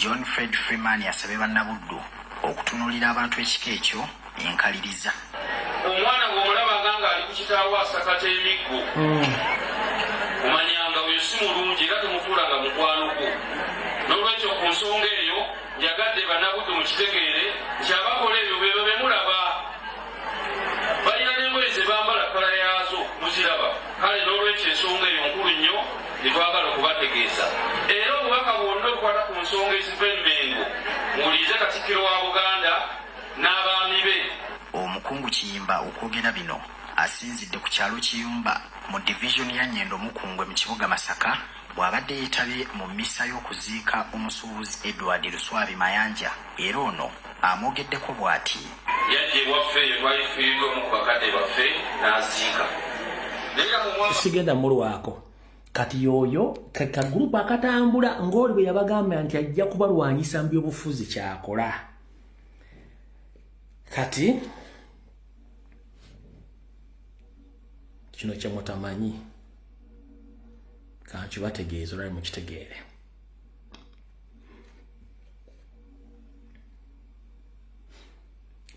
G: John Fred Freeman yasabye bannabuddu okutunuulira abantu ekika ekyo enkaliriza.
C: Omwana bw'omulabanga ng'ali ku kitaawo asakata emiggo omanyanga oyo si mulungi era temufuulanga mukwano gwo. N'olwekyo ku nsonga eyo njagadde bannabuddu mukitegeere nti abakola ebyo beba be mulaba balina n'engoye ze bambala kkala yaazo muziraba. Kale n'olwekyo ensonga eyo nkulu nnyo gyetwagala okubategeeza era obubaka bwonna obukwata ku nsonga eziva Mengo muwulirize Katikkiro wa Buganda n'abaami be.
G: Omukungu Kiyimba okwogera bino asinzidde ku kyalo Kiyumba mu divisioni ya Nyendo Mukungwe mu kibuga Masaka bw'abadde yeetabye mu mmisa y'okuziika omusuubuzi Edward Luswabi Mayanja era ono amwogeddeko bw'ati.
C: Yajja ewaffe eyo twayifiiriddwamu ku bakadde baffe n'aziika.
A: Sigenda mulwako kati yoyo kagurupu akatambula ng'oli bwe yabagamba nti ajja kubalwanyisa mu byobufuzi kyakola. Kati kino kye mutamanyi kankibategeeza olwali mukitegeere.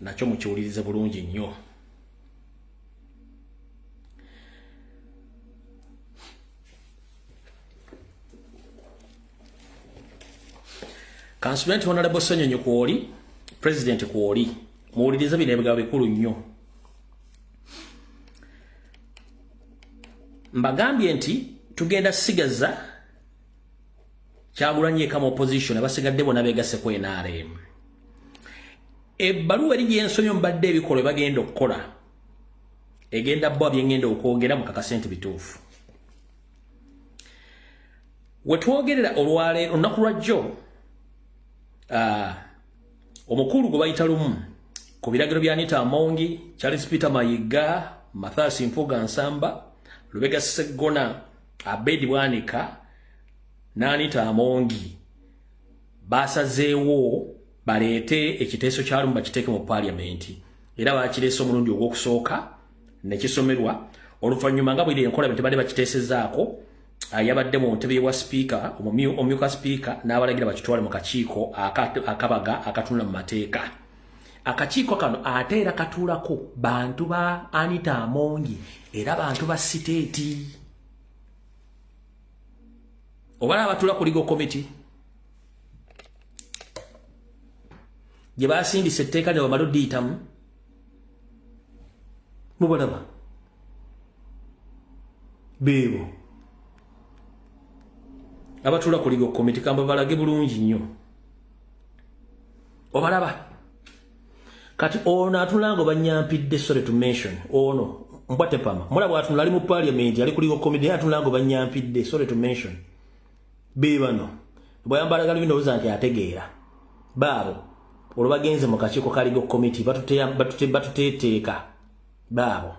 A: Nakyo mukiwulirize bulungi nnyo. Councilman Honorable Ssenyonyi Kwoli, President Kwoli, muwulirize bino ebigambo bikulu nnyo. Mbagambye nti tugenda sigaza Kyagulanyi kama opposition abasigadde bonna beegasse ku NRM. Ebbaluwa eri gyensomye mbadde ebikolwa bagenda okukola egenda bwa byengenda okwogera mu kakasente bituufu. Wetwogerera olwaleero olunaku lwajjo omukulu gwe bayita lumu ku biragiro bya Anita Amongi, Charles Peter Mayiga, Mathias Mpuga Nsamba, Lubega Sseggona, Abedi Bwanika na Anita Amongi basazeewo baleete ekiteeso kya lumu bakiteeke mu paliamenti era bakireese omulundi ogw'okusooka ne kisomerwa oluvannyuma nga bwiri enkola bwe tebadde bakiteesezaako yabadde mu ntebe wa speaker omumyuka speaker n'abalagira bakitwale mu kakiiko akabaga akatunula mu mateeka. Akakiiko kano ate era katuulako bantu ba Anita Amongi era bantu ba siteeti. Obala abatula ku Legal Committee gye basindisa etteeka lye bamala oddiyitamu mubalaba beebo abatula ku Legal Committee kamba balage bulungi nnyo obalaba. Kati ono atulanga banyampidde sorry to mention ono mbwate pama mulaba atunula ali mu parliament ali ku Legal Committee atulanga banyampidde sorry to mention beebano bwayambalaga bino obuza nti ategeera baabo olwagenze mu kakiiko ka Legal Committee batuteeteeka baabo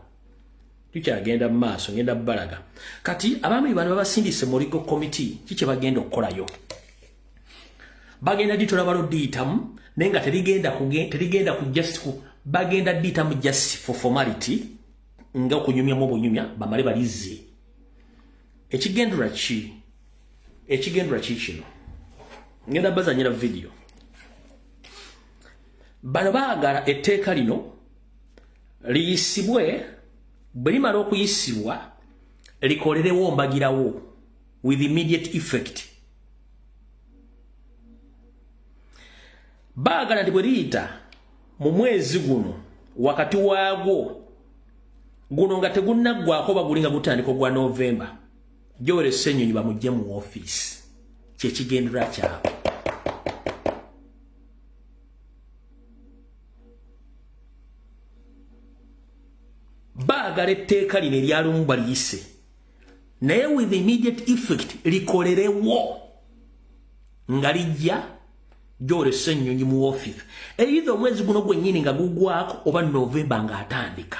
A: tukyagenda mu maaso ngenda balaga. Kati abaami bano babasindise mu Legal Committee kiki bagenda okukolayo bagenda ditola balo diyitamu naye nga terigenda ku just ku bagenda diyitamu just for formality nga okunyumyamu obunyumya bamale balizze ekigendera kino ngenda bazanyira video bano baagala etteeka lino liyisibwe bwe limala okuyisibwa likolerewo mbagirawo with immediate effect. Baagala nti bwe liyita mu mwezi guno wakati waagwo guno nga tegunnaggwako bagulinga gutandika ogwa November Joel Ssenyonyi bamugye mu office kyekigendera kyabwe. Baagala etteeka lino eryalumu baliyise naye with immediate effect likolerewo nga lijja Joel Ssenyonyi mu office either omwezi guno gwennyini nga gugwako oba November nga atandika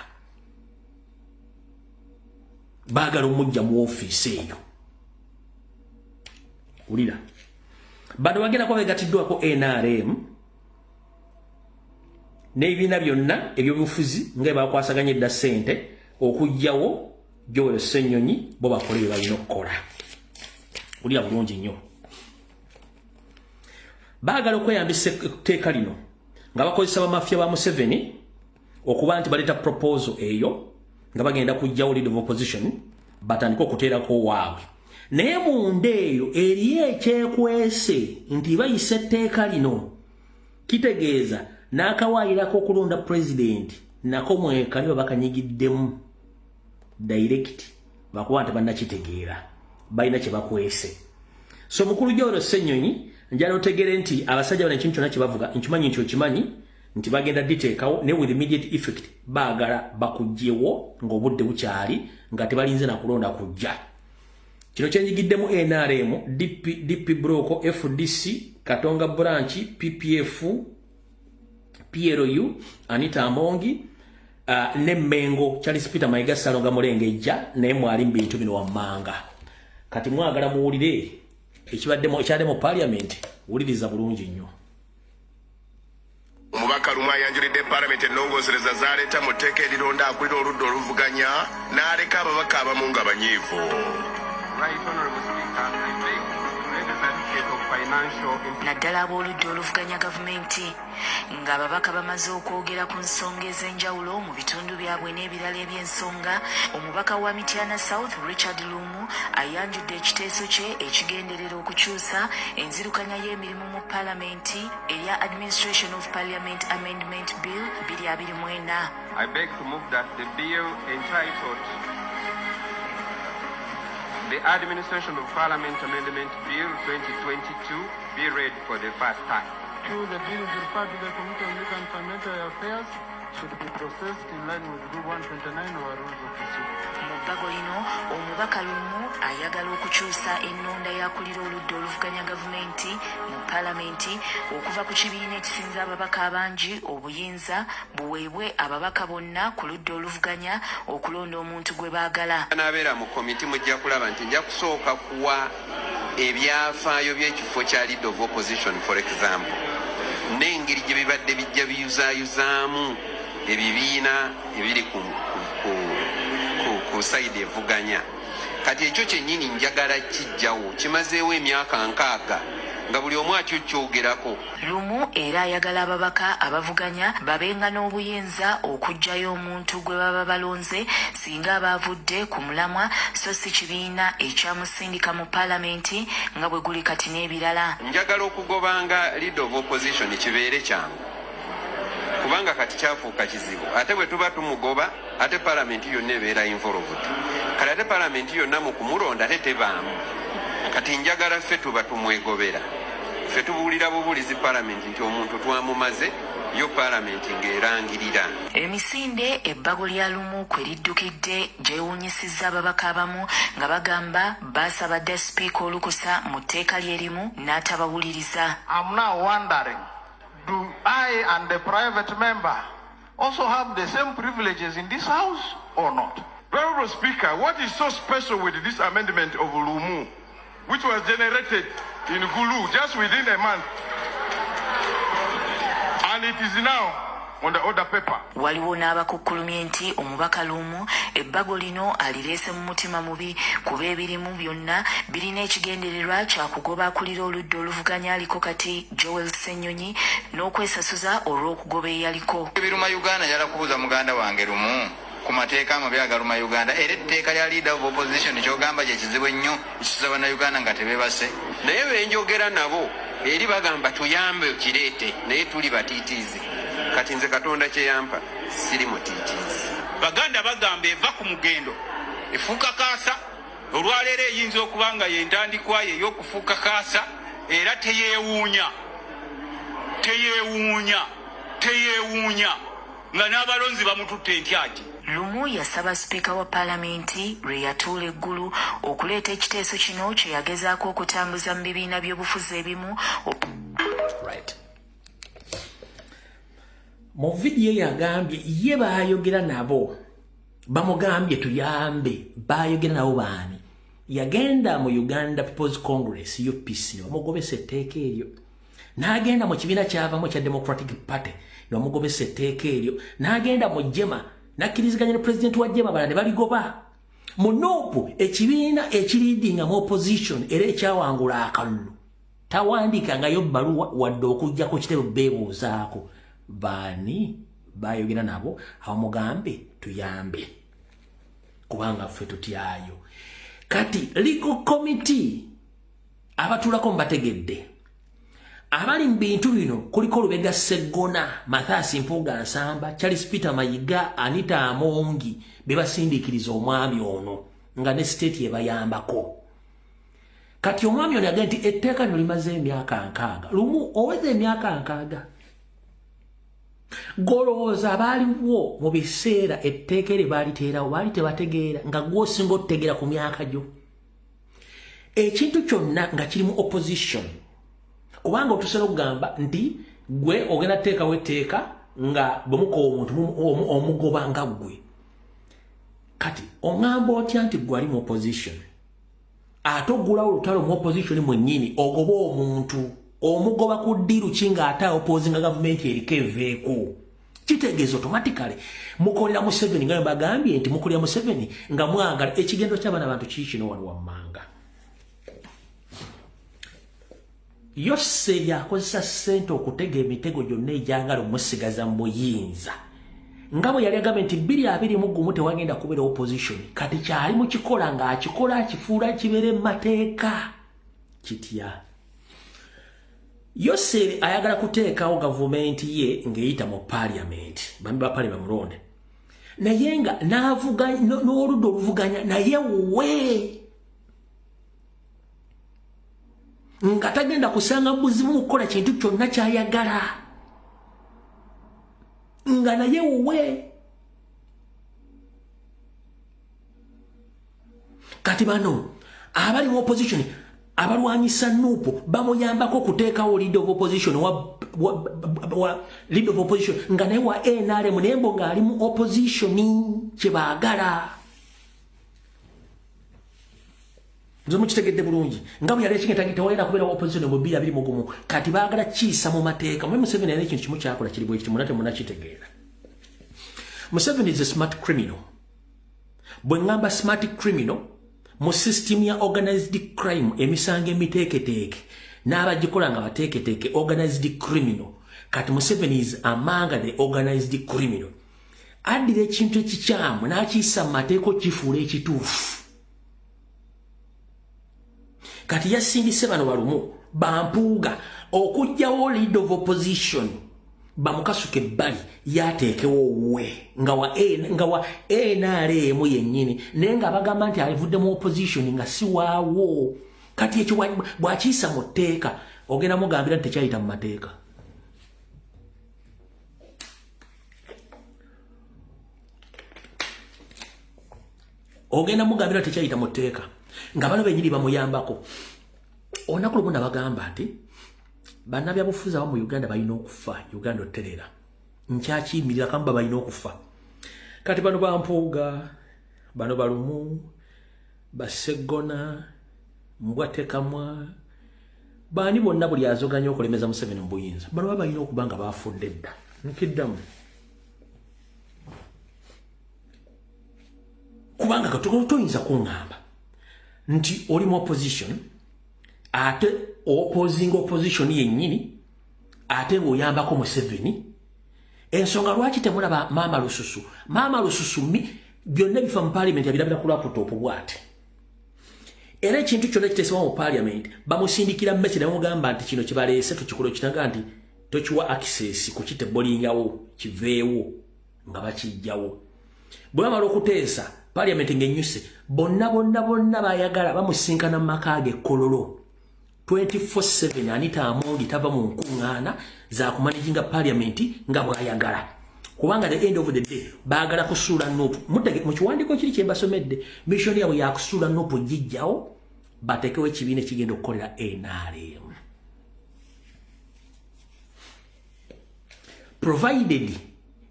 A: baagala omujja mu office eyo ulira bado bagenda kwa begatiddwako NRM n'ebibiina byonna ebyobufuzi nga bakwasaganya edda ssente okujjawo Joel Ssenyonyi bo bakole bye balina okukola ulira bulungi nnyo baagala okweyambisa etteeka lino nga bakozesa bamafya ba Museveni okuba nti baleeta proposal eyo nga bagenda kujjawo leader of opposition batandika okuteerako waabwe naye munda eyo eriyo ekyekwese nti bayisa etteeka lino kitegeeza n'akawaayirako okulonda president nako mwekali babakanyigiddemu direct bakuba nti bannakitegeera balina kye bakwese so mukulu Joel Ssenyonyi njala otegere nti abasajja bano ekintu kyonna kye bavuga nkimanyi nti okimanyi nti bagenda diteekawo ne with immediate effect baagala bakugjewo ng'obudde bukyali nga tebalinze na kulonda kujja kino kyenyigiddemu NRM DP Broko FDC Katonga Branch PPF PLU Anita Amongi ne Mengo Charles Peter Mayiga Salonga Mulengejja naye mwali bintu bino wammanga kati mwagala muwulire ekyadde mu parliament wuliriza bulungi nnyo
B: omubaka Lumu ayanjulidde parliament ennongoosereza zaleeta mu tteeka erironda akulira oludda oluvuganya n'aleka ababaka abamu nga banyiivu
H: naddala ab'oludda oluvuganya gavumenti ng'ababaka bamaze okwogera ku nsonga ez'enjawulo mu bitundu byabwe n'ebirala eby'ensonga omubaka wa Mityana South Richard Lumu ayanjudde ekiteeso kye ekigenderera okukyusa enzirukanya y'emirimu mu palamenti erya Administration of Parliament Amendment Bill 2024.
I: I beg to move that the bill entitled the Administration of Parliament Amendment Bill 2022 be read for the first time.
J: The bill is referred to the Committee on Legal and Parliamentary Affairs should be processed in line with Rule 129 of our Rules of Procedure.
H: Mu bbago lino omubaka Lumu ayagala okukyusa ennonda yakulira oludda oluvuganya gavumenti mu palamenti okuva ku kibiina ekisinza ababaka abangi obuyinza buweebwe ababaka bonna ku ludda oluvuganya okulonda omuntu gwe baagala.
I: Anabeera mu komiti mujja kulaba nti nja kusooka kuwa ebyafaayo by'ekifo kya leader of opposition for example n'engeri gye bibadde bijja biyuzaayuzaamu ebibiina ebiri ku sayidi evuganya kati ekyo kyennyini njagala kijjawo kimazeewo emyaka 6 nga buli omu akyokyogerako.
H: Lumu era ayagala ababaka abavuganya babenga n'obuyinza okuggyayo omuntu gwe baba balonze singa abavudde ku mulamwa so si kibiina ekyamusindika mu palamenti nga bwe guli kati n'ebirala.
I: Njagala okugobanga leader of opposition kibeere kyangu kubanga kati kyafuuka kizibu ate bwe tuba tumugoba ate palamenti yonna ebeera involved kale ate palamenti yonna mu kumulonda ate tebaamu kati njagala ffe tuba tumwegobera ffe tubuulira bubuulizi palamenti nti omuntu twamumaze yo palamenti ng'erangirira.
H: Emisinde ebbago lya Lumu kwe liddukidde gyewuunyisizza ababaka abamu nga bagamba baasabadde sipiika olukusa mu tteeka lyerimu n'atabawuliriza.
J: I'm now wondering, do I and the private member also have the same privileges in this house or not?
B: Honorable Speaker, what is so special with this amendment of Lumu, which was generated in Gulu just within a month, and it is now on the order paper?
H: Waliwo n'abakukkulumye nti omubaka Lumu ebbago lino alireese mu mutima mubi kuba ebirimu byonna birina ekigendererwa kya kugoba akulira oludda oluvuganya aliko kati Joel Ssenyonyi n'okwesasuza olw'okugoba eyaliko.
K: Ebiruma Uganda yala kubuza muganda wange Lumu ku mateeka mu byagaluma Uganda era etteeka lya leader of opposition kyogamba gye kizibu ennyo ekisuza bannayuganda nga tebeebase.
I: Naye benjogera nabo eri bagamba tuyambe kireete naye tuli batiitiizi kati nze Katonda kyeyampa siri mutiitiizi.
C: Baganda bagamba eva ku mugendo efuuka kaasa olwaleero eyinza okuba nga yentandikwayo ey'okufuuka kaasa era teyeewuunya nga n'abalonzi bamututte entyaki
H: Lumu yasaba sipiika wa paalamenti Lweyatuula Eggulu okuleeta ekiteeso kino kye yagezaako okutambuza mu bibiina by'obufuzi ebimu.
A: Right. Mu vidiyo yagambye ye baayogera nabo bamugambye tuyambe baayogera nabo baani yagenda mu Uganda People's Congress UPC ne bamugobesa etteeka eryo n'agenda mu kibiina kyavamu kya Democratic Party ne bamugobesa etteeka eryo n'agenda mu Jema n'akkiriziganya ne President wa Jema bala ne baligoba mu Nuupu ekibiina ekiriidinga mu opposition era ekyawangula akalulu tawandiikangayo bbaluwa wadde okujja ku kitebe beebuuzaako baani baayogera nabo abamugambe tuyambe kubanga ffe tutyayo kati legal committee abatulako mbategedde abali mu bintu bino kuliko Lubega Sseggona, Mathias Mpuuga Nsamba, Charles Peter Mayiga, Anita Amongi be basindiikiriza omwami ono nga ne state yebayambako. Kati omwami ono yagamba nti etteeka lino limaze emyaka 6. Lumu oweza emyaka 6. Golowooza baaliwo mu biseera etteeka eri baaliteerawo baali tebategeera nga gwosinga otutegeera ku myaka gyo. Ekintu kyonna nga kiri mu opposition. Kubanga otusobola okugamba nti gwe ogenda teekawo etteeka nga bwemukola omuntu omugoba nga gwe. Kati oŋŋamba otya nti gwe ali mu opposition ate oggulawo olutalo mu opposition mwennyini ogoba omuntu omugoba ku ddiru ki ng'ate opposinga gavumenti eriko eveeko. Kitegeeza automatically mukolera Museveni nga bagambye nti mukolera Museveni nga mwagala ekigendo ky'abaana bantu kiikino wano wammanga. Yose yakozesa ssente okutega emitego gyonna egyagala omusigaza mu buyinza. Nga bwe yali agambye nti 2021 tewagenda kubeera opposition kati kyali mu kikola ng'akikola akifuula kibeere mu mateeka kitya. Yose ayagala kuteekawo gavumenti ye ng'eyita mu parliament bambi ba parliament mulonde naye nga n'avuganya n'oludda oluvuganya naye we nga tagenda kusanga buzibu mukola kintu kyonna kyayagala nga naye we kati bano abali mu opposition abalwanyisa Nuupu bamuyambako okuteekawo leader of opposition leader of opposition nga naye wa NRM nembo ng'ali mu opposition kyebaagala. Nze mukitegedde bulungi nga bwe yali ekingetagite walina kubeera opposition mu 2021 kati baagala kiisa mu mateeka. Museveni yali ekintu kimu kyakola kiri bwe kiti munakitegeera. Museveni is a smart criminal. Bwe ngamba smart criminal mu system ya organized crime emisango emiteeketeeke n'abagikola nga bateeketeeke organized criminal. Kati Museveni is among the organized criminal. Addira ekintu ekikyamu n'akiyisa mu mateeka kifuula ekituufu. Kati yasindise bano balumu bampuuga okujjawo leader of opposition bamukasuke ebbali yateekewo we nga wa NRM yennyini naye nga bagamba nti alivudde mu opposition nga si waawo. Kati ekyo bw'akiyisa mu tteeka ogenda mugambira nti tekyayita mu mateeka. Ogenda mugambira nti tekyayita mu tteeka nga bano bennyini bamuyambako. Olunaku lumu nabagamba nti bannabyabufuzi abamu mu Uganda balina okufa. Uganda oterera nkyakiyimirira kamba balina okufa. Kati bano bampuuga bano balumu Basseggona Mbwatekamwa baani bonna buli azoganya okulemeza Museveni mu buyinza bano balina okuba nga baafudde dda. Nkiddamu kubanga toyinza kuŋŋamba nti oli mu opposition ate opposition yennyini ate ng'oyambako Museveni. Ensonga lwaki temulaba Maama Lususu? Maama Lususu byonna bifa mu parliament yabirabira ku laptop bw'ate. Era ekintu kyonna kiteesebwa mu parliament bamusindikira mmesi ne bamugamba nti kino kibaleese tukikola kinaga nti tokiwa access kukitebolingawo kiveewo nga bakijjawo. Bwe bamala okuteesa parliament ng'ennyuse bonna bayagala bamusinkana mu maka ge Kololo 24/7. Anita Amongi tava mu nkuŋŋaana za kumanaginga parliament nga bw'ayagala. kubanga the end of the day baagala kusuula nopu mu kiwandiiko kiri kye basomedde mission yabwe yakusuula nopu gijjawo batekewo ekibiina ekigenda okukolera NRM provided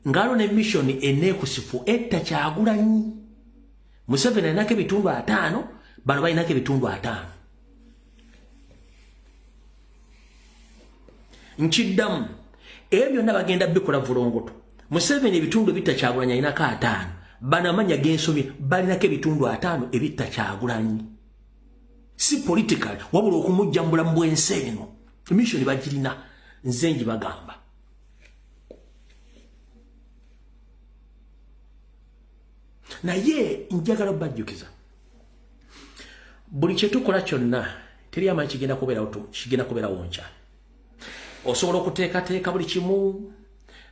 A: ngalo ne mission enekusifu etta Kyagulanyi Museveni alinako ebitundu 5 bano balinako ebitundu 5 nkiddamu ebyo byonna bagenda bikola vulongoto Museveni ebitundu bitta Kyagulanyi alinako 5 bano amanya gensomye balinako ebitundu 5 ebitta Kyagulanyi si political wabula okumujjambula mu bwensi eno mission bagirina nze njibagamba naye njagala bajjukiza buli kye tukola kyonna teri amanyi kigenda kubeera wonca osobola okuteekateeka buli kimu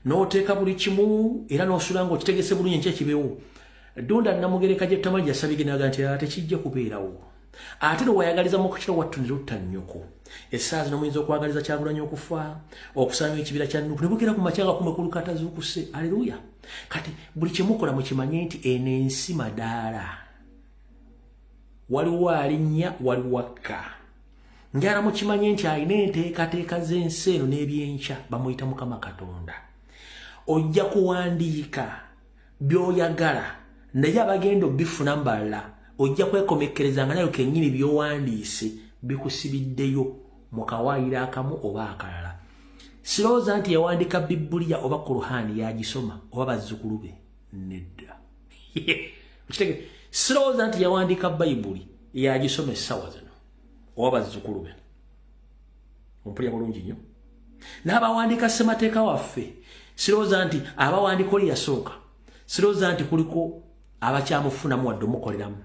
A: n'oteeka buli kimu era n'osula ng'okitegese bulungi nkye kibeewo Dunda Namugereka gye Tamaji yasabiginaga nti tekijja kubeerawo ate wayagaliza mu kukira wattu ne lutta nnyoko essaawa zino muyinza okwagaliza Kyagulanyi okufa okusanga ekibira kya Nuupu ne bugera ku makyanga kumekuluka zuukuse aleluya kati buli kyemukola mukimanye nti eno ensi madaala waliwo alinnya waliwo akka njala mukimanye nti alina enteekateeka z'ensi eno n'ebyenkya bamuyita Mukama Katonda ojja kuwandiika by'oyagala naye abagenda obifuna mbalala ojja kwekomekkerezanga nayo kennyini by'owandiise bikusibiddeyo mu kawaayiro akamu oba akalala sirowooza nti yawandiika Bibbuliya oba Kuruhaani yagisoma oba bazzukulu be nedda sirowooza nti yawandiika Bayibuli yagisoma essaawa zino oba bazzukulu be ompulya bulungi nnyo n'abawandiika ssemateeka waffe sirowooza nti abawandiika oli yasooka sirowooza nti kuliko abakyamufunamu wadde omukoleramu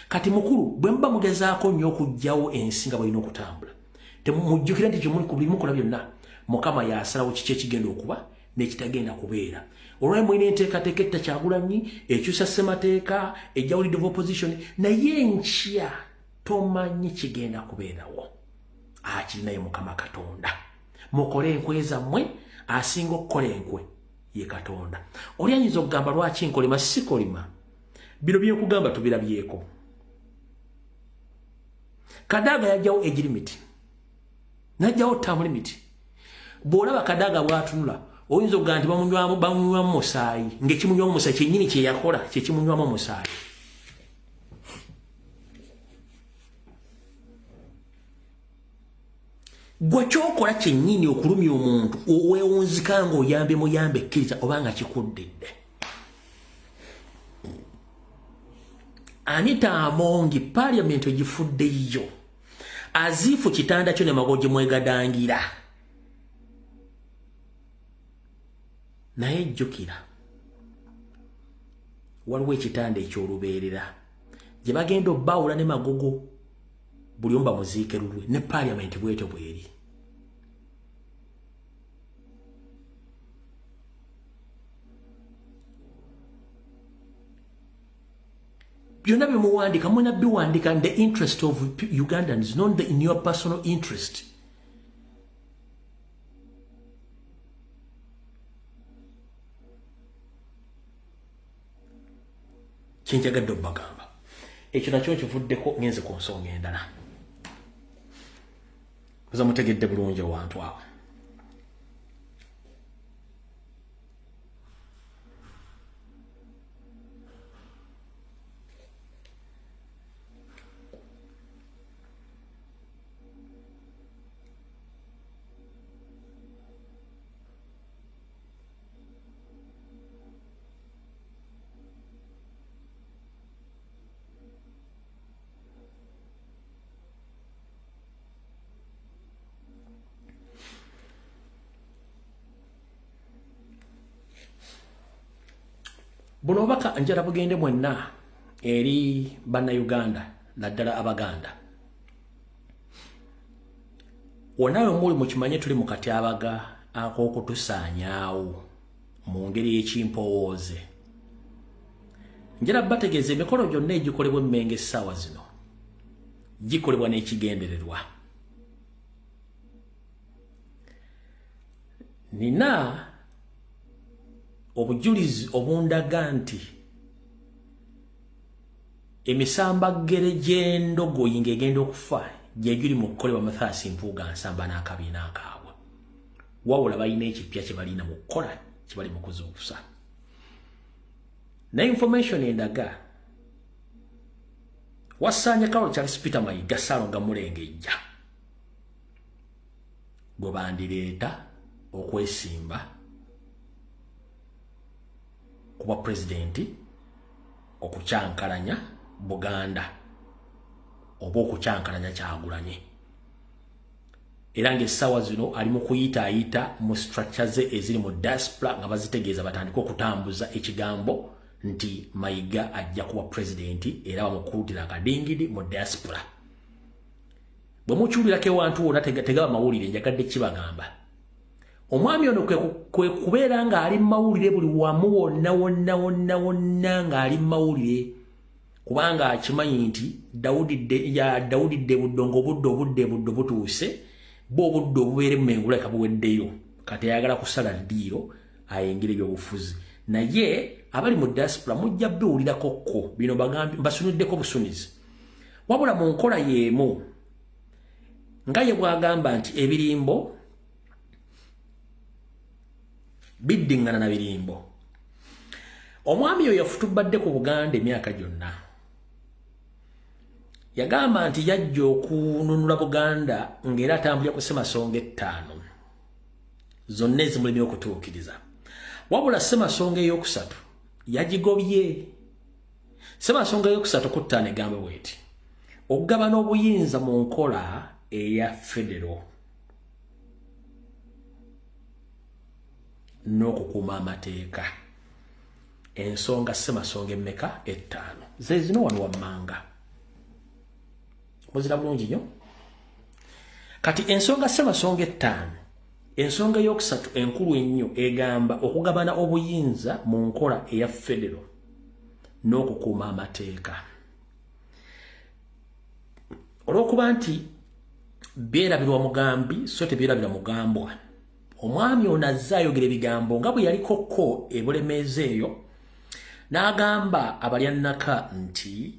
A: kati mukulu bwe muba mugezaako nnyo okugyawo ensi nga balina okutambula temujjukira nti kyemuli ku buli mukola byonna Mukama yasalawo kiki ekigenda okuba n'ekitagenda kubeera olwali mulina enteekateeka etta Kyagulanyi ekyusa ssemateeka ejjawo leader of opposition naye nkya tomanyi kigenda kubeerawo akirinayo Mukama Katonda mukole enkwe zammwe asinga okukola enkwe ye Katonda oli ayinza okugamba lwaki nkolima sikolima bino byekugamba tubirabyeko Kadaga yajjawo age limit najjawo term limit bw'olaba Kadaga bw'atunula oyinza okugamba nti bamunywamu musaayi ng'ekimunywamu musaayi kyennyini kye yakola kyekimunywamu musaayi gwe kyokola kyennyini okulumya omuntu weewunzika ng'oyambe muyambe ekkiriza obanga kikuddedde Anita Amongi parliament egifuddeyo azifu kitanda kyo ne magoje mwegadangira naye jjukira waliwo ekitanda ekyolubeerera gye bagenda obbawula ne magogo buli omu bamuziike lulwe ne parliament bwetyo bweri byonna byemuwandika mwena biwandika in the interest of Ugandans not in your personal interest kyenjagadde obbagamba ekyo nakyo kivuddeko ngenze ku nsonga endala kuza mutegedde bulungi awantu awo buno obaka njala bugende mwenna eri bannayuganda naddala Abaganda wonawe muli mukimanye tuli mu katyabaga ak'okutusaanyaawo mu ngeri y'ekimpowooze njala bategeeza emikolo gyonna egikolebwa emmenge essaawa zino gikolebwa n'ekigendererwa nina obujulizi obundaga nti emisambagere gy'endogoyi ng'egenda okufa gye giri mu kukolebwa Mathias Mpuuga Nsamba n'akabiina akaabwe. Wabula balina ekipya kye balina mu kukola kye bali mu kuzuukusa. Ne information endaga Wassanya Carol Charles Peter Mayiga Ssaalonga Mulengejja gwe bandireeta okwesimba kuba pulezidenti okukyankalanya Buganda oba okukyankalanya Kyagulanyi. Era ng'essaawa zino ali mu kuyitaayita mu structure ze eziri mu diaspora nga bazitegeeza batandika okutambuza ekigambo nti Mayiga ajja kuba pulezidenti era bamukuutira akadingidi mu diaspora. Bwe mukyulirako ewantu wonna tegaba mawulire njagadde kibagamba. Omwami ono kwe kubeera ng'ali mu mawulire buli wamu wonna ng'ali mu mawulire kubanga akimanyi nti Daudi de Buddongo obudde butuuse bo obudde obubeere mu Mengula kabuweddeyo kati ayagala kusala ddiiro ayengere ebyobufuzi. Naye abali mu diaspora mujja biwulirako ko bino mbasuniddeko busunizi. Wabula mu nkola y'emu nga ye bwagamba nti ebirimbo biddingana na birimbo. Omwami oyo yafutubadde ku Buganda emyaka gyonna. Yagamba nti yajja okununula Buganda ng'era atambulira ku Ssemasonga 5 zonna ezimulemye okutuukiriza. Wabula Ssemasonga eyokusatu yagigobye. Ssemasonga eyokusatu ku 5 egamba bweti okugabana obuyinza mu nkola eya federo n'okukuuma amateeka. Ensonga Ssemasonga emmeka 5 ze zino wano wammanga muzira bulungi nnyo. Kati ensonga Ssemasonga 5 ensonga eyokusatu enkulu ennyo egamba okugabana obuyinza mu nkola eya federo n'okukuuma amateeka. Olw'okuba nti byerabirwa mugambi so tebyerabira mugambwa, omwami ono azze ayogera ebigambo nga bwe yalikoko ebulemeeza eyo n'agamba abalyanaka nti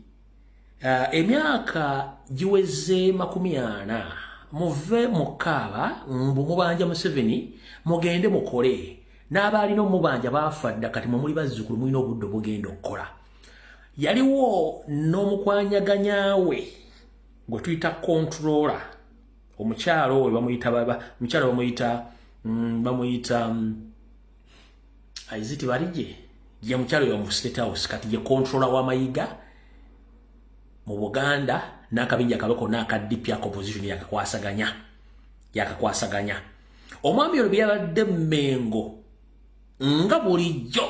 A: emyaka giweze 40 muve mukaaba mubanja Museveni mugende mukole n'abaalina omubanja baafadda kati muli bazzukulu mulina obudde bugenda okukola. Yaliwo n'omukwanyaganyaawe gwe tuyita controller omukyalo we bamuyita Aiziti Barije ye mukyalo yo mu State House kati ye controller wa Mayiga mu Buganda n'akabinja kaloko n'akadipya opposition yakakwasaganya. Omwami ono byabadde Mmengo nga bulijjo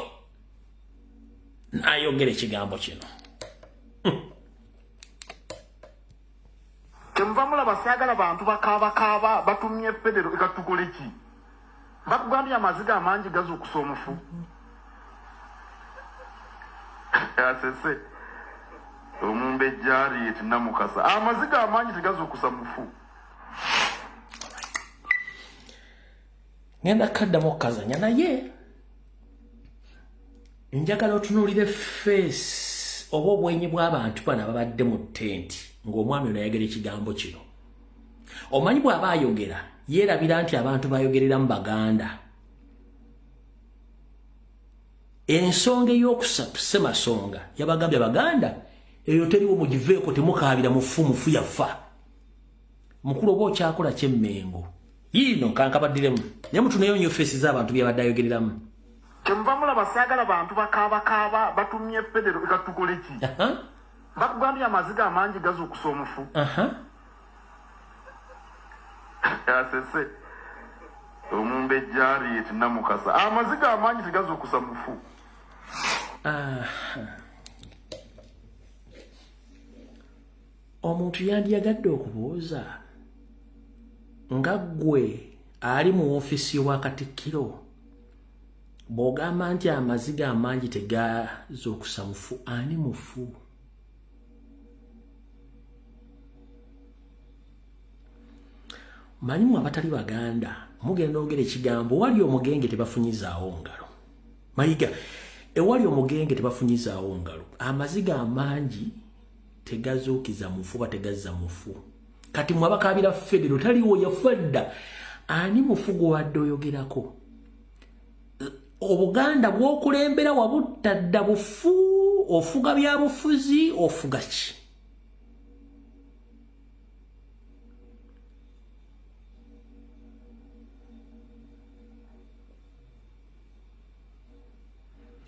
A: n'ayogera ekigambo kino.
J: Kyemuva mulaba saagala bantu bakaaba batumye federo ekatukole ki? Bakugambye amaziga amangi gazuukusa omufu. Asese omumbejjali etinamukasa amaziga amangi tegazuukusa mufu.
A: Ngenda kaddamu okukazanya naye njagala otunuulire face oba obwenyi bw'abantu bano ababadde mu ttenti ng'omwami ono ayogera ekigambo kino. Omanyi bw'aba ayogera yeerabira nti abantu bayogerera mu Baganda. Ensonga ey'okusatu Ssemasonga yabagambye Abaganda eyo teriwo mugiveeko temukaabira mufu yafa. Mukulu oba okyakola ky'Emmengo yino kankabaddiremu naye mutuneyo nnyo feesi z'abantu byabadde ayogereramu.
J: Kyemuva mulaba saagala bantu bakaaba batumye federo ekatukole ki? Bakugambye amaziga amangi gazuukusa omufu. Asese omumbejjali etinamukasa amaziga amangi tegazuukusa mufu.
A: Omuntu yandiyagadde okubuuza nga ggwe ali mu ofiisi wa Katikkiro bw'ogamba nti amaziga amangi tegazuukusa mufu, ani mufu? Manyimu abatali Baganda mugenda ogera ekigambo wali omugenge tebafunyizaawo ngalo. Mayiga ewali omugenge tebafunyizaawo ngalo amaziga amangi tegazuukiza mufu bategazza mufu kati mwabakabira federo taliwo yafadda ani mufu gwadde oyogerako Obuganda bw'okulembera wabutadda bufu ofuga bya bufuzi ofuga ki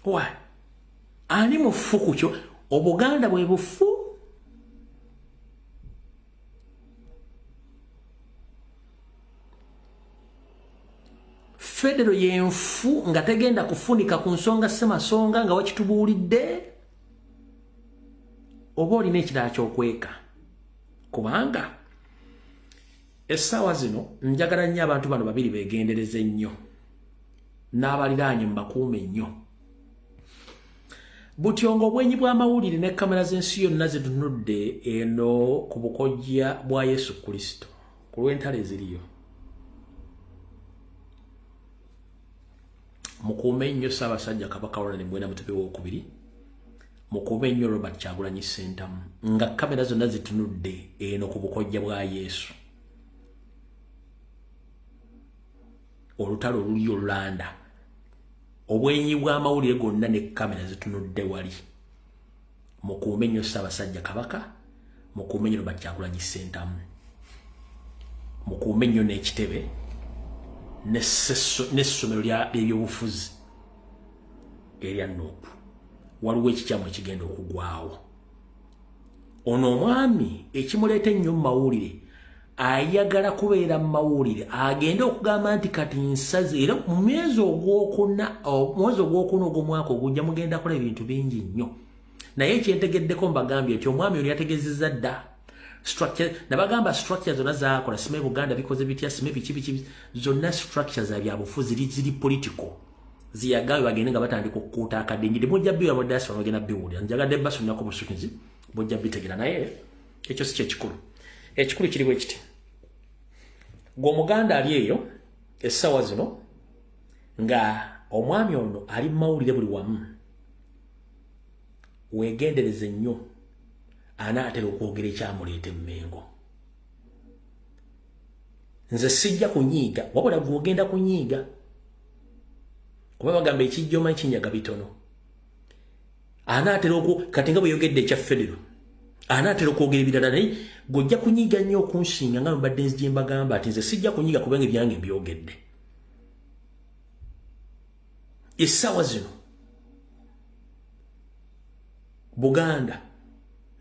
A: Wa ani mufu kukyo Obuganda bwe bufu Federo yenfu nga tegenda kufunika ku nsonga semasonga nga wakitubuulidde oba olina ekirala ky'okweka kubanga essaawa zino njagala nnyo abantu bano babiri beegendereze nnyo n'abaliraanye mubakuume nnyo Butyongo obwenyi bw'amawulire ne kamera z'ensi yonna zitunudde eno ku bukojja bwa Yesu Kristo ku lw'entalo eziriyo mukuume nnyo Ssaabasajja Kabaka Ronald Mwenda Mutebi II mukuume nnyo Robert Kyagulanyi Ssentamu nga kamera zonna zitunudde eno ku bukojja bwa Yesu olutalo luli olulanda obwenyi bw'amawulire gonna ne kamera zitunudde wali mukuume nnyo Ssaabasajja Kabaka mukuume nnyo Robert Kyagulanyi Ssentamu mukuume nnyo n'ekitebe n'essomero ly'ebyobufuzi erya Nuupu waliwo ekikyamu ekigenda okugwawo ono omwami ekimuleeta ennyo mu mawulire ayagala kubeera mu mawulire agende okugamba nti kati nsaze era mu mwezi ogwokuna ogw'omwaka ogujja mugenda kola ebintu bingi nnyo naye ekyentegeddeko mbagambye nti omwami ono yategezezza dda nabagamba structure zonna zakola sime Buganda bikoze bitya sime biki zonna structure za byabufuzi ziri political ziyagawe bagende nga batandika okukuuta akadingi demujja biwa mu diaspora bagenda biwulira njagadde basunako busukizi bujja bitegera naye ekyo si kyekikulu ekikulu kiri bwe kiti gwe omuganda ali eyo essaawa zino nga omwami ono ali mu mawulire buli wamu weegendereze nnyo anaatera okwogera ekyamuleeta emmengo nze sijja kunyiiga wabula gwe ogenda kunyiiga kuba bagamba ekijjoma kinyaga bitono anaatera kati nga bwe yogedde ekya federo anaatera okwogera ebirala naye gweojja kunyiiga nnyo okunsinga nga mbadde nzigye mbagamba ati nze sijja kunyiiga kubanga ebyange mbyogedde essaawa zino Buganda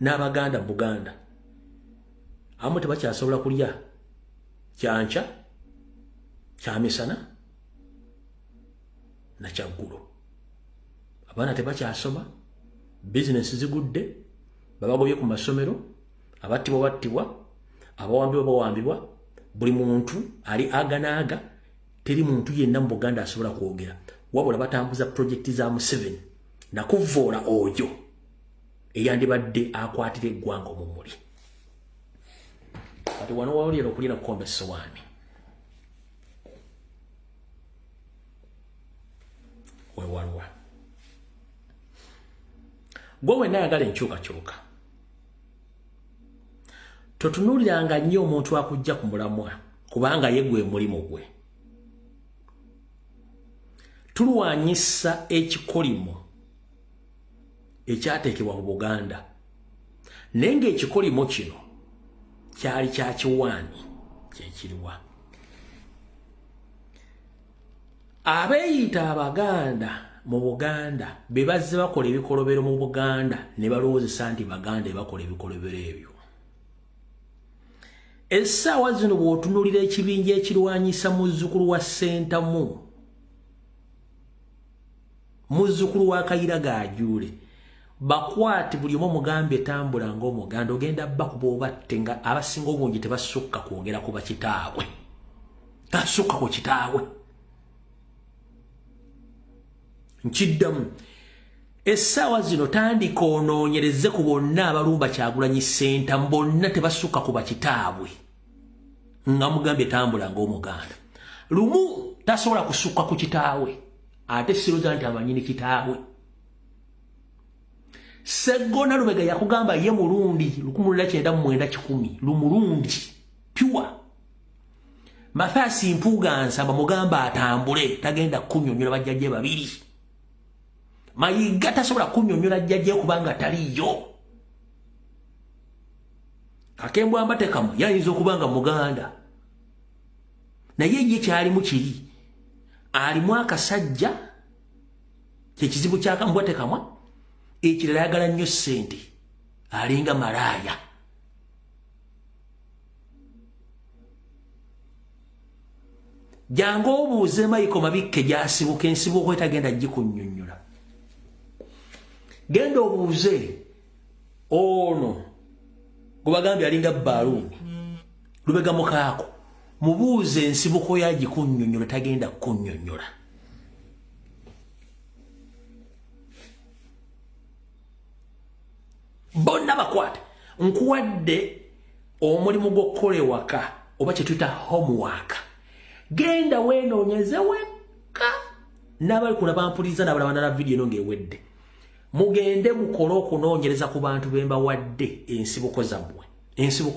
A: n'Abaganda mu Buganda abamu tebakyasobola kulya kyanca kyamisana na kyaggulo abaana tebakyasoma bizinesi zigudde babagobye ku masomero abattibwa battibwa abawambibwa bawambibwa buli muntu ali aganaaga teri muntu yenna mu Buganda asobola kwogera wabula batambuza projekti za Museveni nakuvvoola oyo eyandibadde akwatira eggwanga omumuli kati wano wawulira okulira kukomba essowaani wewalwa gwe wenna ayagala enkyukakyuka totunuuliranga nnyo omuntu akujja ku mulamwa kubanga ye gwe mulimu gwe tulwanyisa ekikolimo ekyateekebwa mu Buganda naye ng'ekikolimo kino kyali kya kiwaanyi kyekiriwa abeeyita Abaganda mu Buganda be bazze bakola ebikolobero mu Buganda ne balowoozesa nti Baganda bakola ebikolobero ebyo essaawa zino bw'otunuulira ekibinja ekirwanyisa muzzukulu wa Ssentamu muzzukulu wa Kayira Gajuule bakwati buli omu omugambye tambula ng'Omuganda ogenda bakuba obatte nga abasinga obungi tebasukka kwogera ku bakitaabwe tasukka ku kitaabwe nkiddamu essaawa zino tandika onoonyereze ku bonna abalumba Kyagulanyi Ssentamu bonna tebasukka ku bakitaabwe nga mugambye tambula ng'Omuganda lumu tasobola kusukka ku kitaawe ate siruga nti amanyini kitaawe. Seggona Lubega yakugamba ye Murundi 1910 Lumurundi pure. Mathias Mpuuga Nsamba mugamba atambule tagenda kunnyonnyola bajjajje babiri. Mayiga tasobola kunnyonnyola jjajje kubanga taliyo. Kakembwe Ambatekamu yayinza okubanga Muganda. Naye ye kyalimu kiri. Alimu akasajja kyekizibu kyakambwatekamwa ekirala yagala nnyo ssente alinga malaaya. Jangu obuuze Michael Mabikke gyasibuka ensibuko etagenda gikunnyonnyola. Genda obuuze ono gubagambye alinga Baaluuni Lubega mukaako mubuuze ensibuko yagikunnyonnyola tagenda kunnyonnyola. Bonna bakwate nkuwadde omulimu gw'okukola ewaka oba kye tuyita homework. Genda weenoonyeze wekka n'abali kulaba mpuliriza n'abalaba nala vidiyo eno ng'ewedde. Mugende mukole okunoonyereza ku bantu be mbawadde ensibuko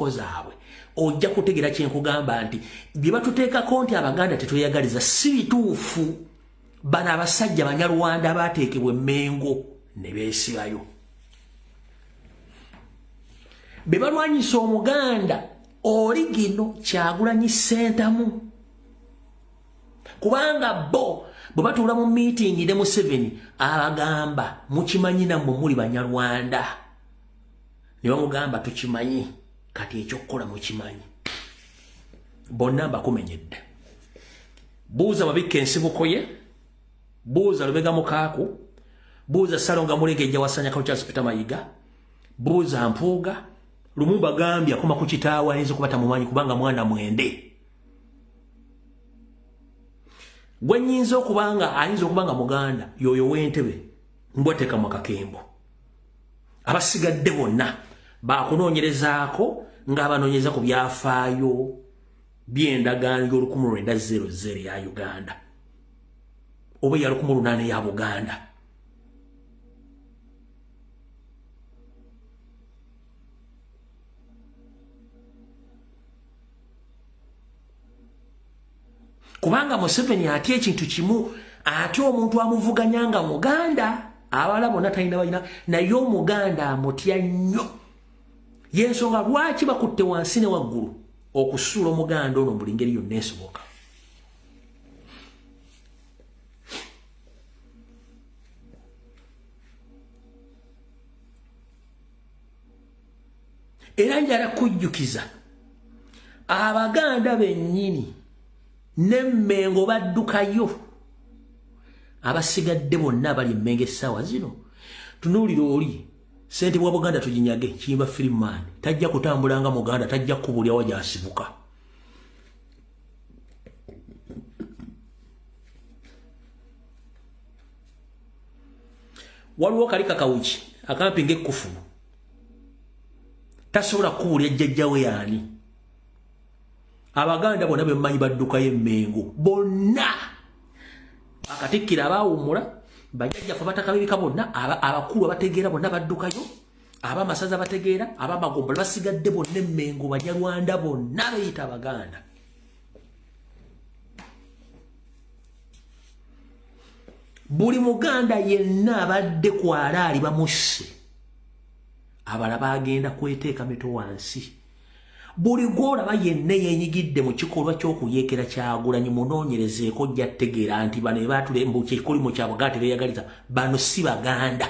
A: zaabwe. Ojja kutegeera kye nkugamba nti bye batuteekako nti Abaganda tetweyagaliza si bituufu. Bano abasajja Banyarwanda baateekebwa Emmengo ne beesibayo. Be balwanyisa Omuganda oli gino Kyagulanyi Ssentamu. Kubanga bo bwe batuula mu meeting ne Museveni abagamba mukimanyi nammwe muli Banyarwanda. Ne bamugamba tukimanyi kati ekyokukola mukimanyi. Bonna bakumenyedde. Buuza Mabikke ensibuko ye, buuza Lubega mukaaku, buuza Salonga Mulegejja wasanya kwa Charles Peter Mayiga, buuza Mpuuga. Lumumba gambye akoma ku kitaawe ayinza kubata mumanyi kubanga mwana mwende. Gwe nnyinza okubanga ayinza okubanga Muganda yoyo w'Entebe Mbwatekamwa Kakembo. Abasigadde bonna baakunoonyerezaako ng'abanoonyereza ku byafaayo by'endagaano y'Ol1900 ya Uganda oba ya 1800 ya Buganda. Kubanga Museveni atya ekintu kimu ate omuntu amuvuganya nga Muganda abala bonna talina balina naye Omuganda amutya nnyo. Yensonga lwaki bakutte wansi ne waggulu okusuula Omuganda ono buli ngeri yonna esoboka. Era njala kujjukiza Abaganda bennyini n'Emmengo baddukayo. Abasigadde bonna bali Emmengo essaawa zino. Tunuulira oli ssente bwa Buganda tuginyage Kiyimba Freeman tajja kutambulanga Muganda tajja kubulyawo gy'asibuka. Waliwo kali kakawuki akampinga ekkufu tasobola kubulya jjajjawe yaani. Abaganda bonna bemmanyi baddukayo Emmengo bonna. Akatikkira abaawummula bajjajjaffe batakabibika bonna abakulu abategeera bonna baddukayo. Abamasaza bategeera abamagombola basigadde bonna Emmengo Banyarwanda bonna beeyita Abaganda. Buli Muganda yenna abadde kwala ali bamusse. Abala bagenda kweteeka mito wansi. Buli gwolaba yenna yeenyigidde mu kikolwa ky'okuyeekera Kyagulanyi munoonyerezeeko ojja tegeera nti bano be baatule mbu kikolimo kya Buganda tebeeyagaliza bano si Baganda.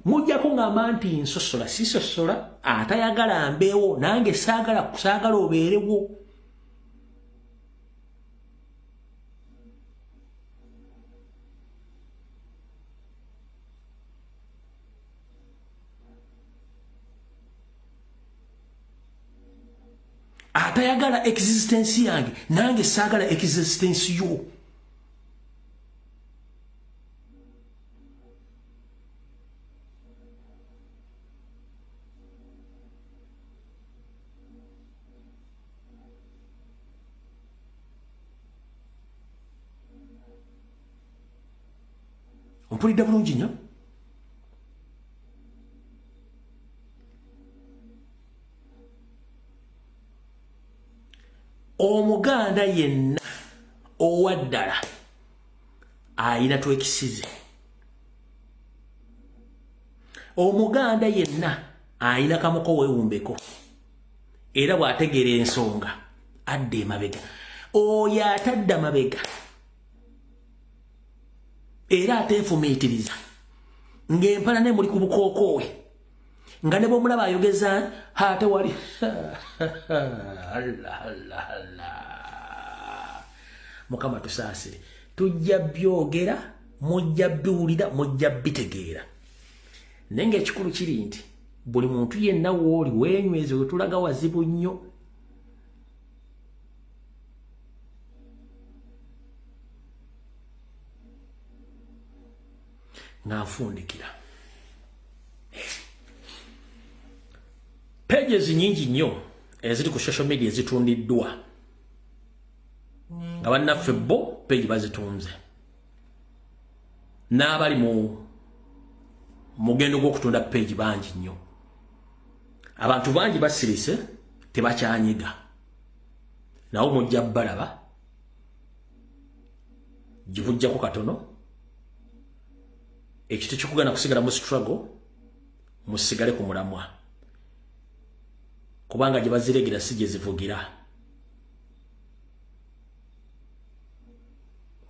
A: Mujjako ng'amba nti nsosola si sosola atayagala mbeewo nange saagala obeerewo. Atayagala existence yange nange saagala existence yo. Ompulidde bulungi nnyo. Omuganda yenna owaddala ayina twekisize. Omuganda yenna ayina kamuko weewumbeko. Era bw'ategeera ensonga adda emabega. Oyo atadda mabega era ateefumiitiriza ng'empala ne muli ku bukookoowe nga ne bw'omulaba ayogeza ate wali Mukama tusaasire. Tujja byogera, mujja biwulira, mujja bitegeera. Naye ng'ekikulu kiri nti buli muntu yenna w'oli weenyweze we tulaga wazibu nnyo. Nga nfundikira. Pages nyingi nnyo eziri ku social media zitundiddwa. Nga bannaffe bo page bazitunze. N'abali mu mugendo gw'okutunda page bangi nnyo. Abantu bangi basirise tebakyanyiga. Nawo mujja balaba gibujjako katono. Ekiti ky'okugana kusigala mu struggle musigale ku mulamwa. Kubanga gye baziregira si gye zivugira.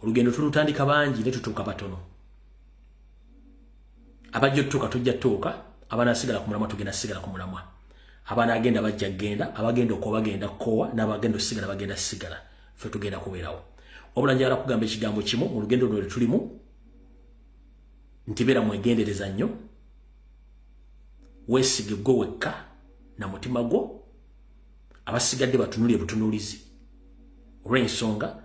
A: Olugendo tulutandika bangi ne tutuuka batono. Abajja tutuuka tujja tutuuka, abanaasigala ku mulamwa tugenda sigala ku mulamwa. Abanaagenda bajja genda, abagenda okuba bagenda kkowa, n'abagenda osigala bagenda sigala. Ffe tugenda kubeerawo. Wabula njagala kugamba ekigambo kimu mu lugendo luno lwe tulimu nti beera mwegendereza nnyo, weesige gwe wekka na mutima gwo, abasigadde batunulire butunulizi. Olw'ensonga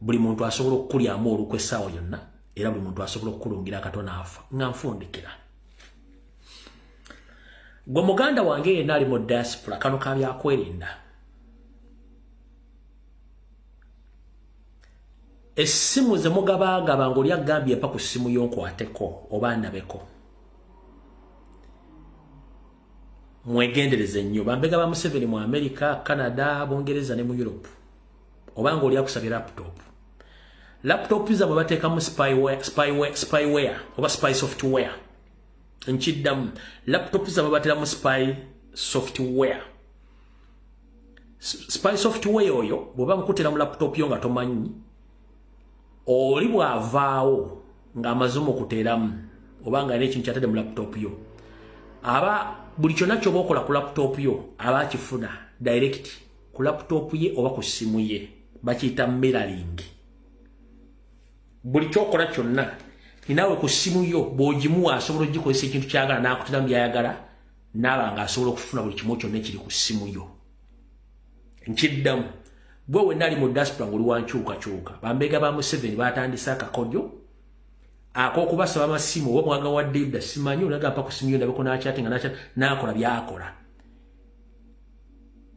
A: buli muntu asobola okukulyamu olukwe essaawa yonna, era buli muntu asobola okukulungira akatono afa. Nga nfundikira. Gwe muganda wange yenna ali mu diaspora, kano ka byakwerinda. Essimu ze mugabagaba ng'oli agambye mpa ku ssimu yo nkwateko oba ndabeko. Mwegendereze nnyo. Bambega ba Museveni mu America, Canada, Bungereza ne mu Europe. Oba ng'oli akusabye laptop. Laptop zaabwe bateekamu spyware oba spy software. Nkiddamu. Laptop zaabwe bateekamu spy software. Spy software oyo bw'oba nkutera mu laptop yo nga tomanyi, oli bw'avaawo ng'amaze okuteeramu oba nga n'ekintu kyatadde mu laptop yo, aba buli kyonna ky'oba okola ku laptop yo aba akifuna direct ku laptop ye oba ku ssimu ye. Bakiyita mirroring. Buli kyokola kyonna naawe ku ssimu yo bw'ogimuwa asobola ogikozesa ekintu kyagala n'akuteramu byayagala, naaba ng'asobola okufuna buli kimu kyonna ekiri ku ssimu yo. Nkiddamu. Gwe wenna ali mu diaspora ng'oli wankyukakyuka. Bambega ba Museveni batandise akakodyo ak'okubasaba amasimu oba mwaga wa David simanyi olagamba ku ssimu yo ndabeko n'akyatinga n'akola by'akola.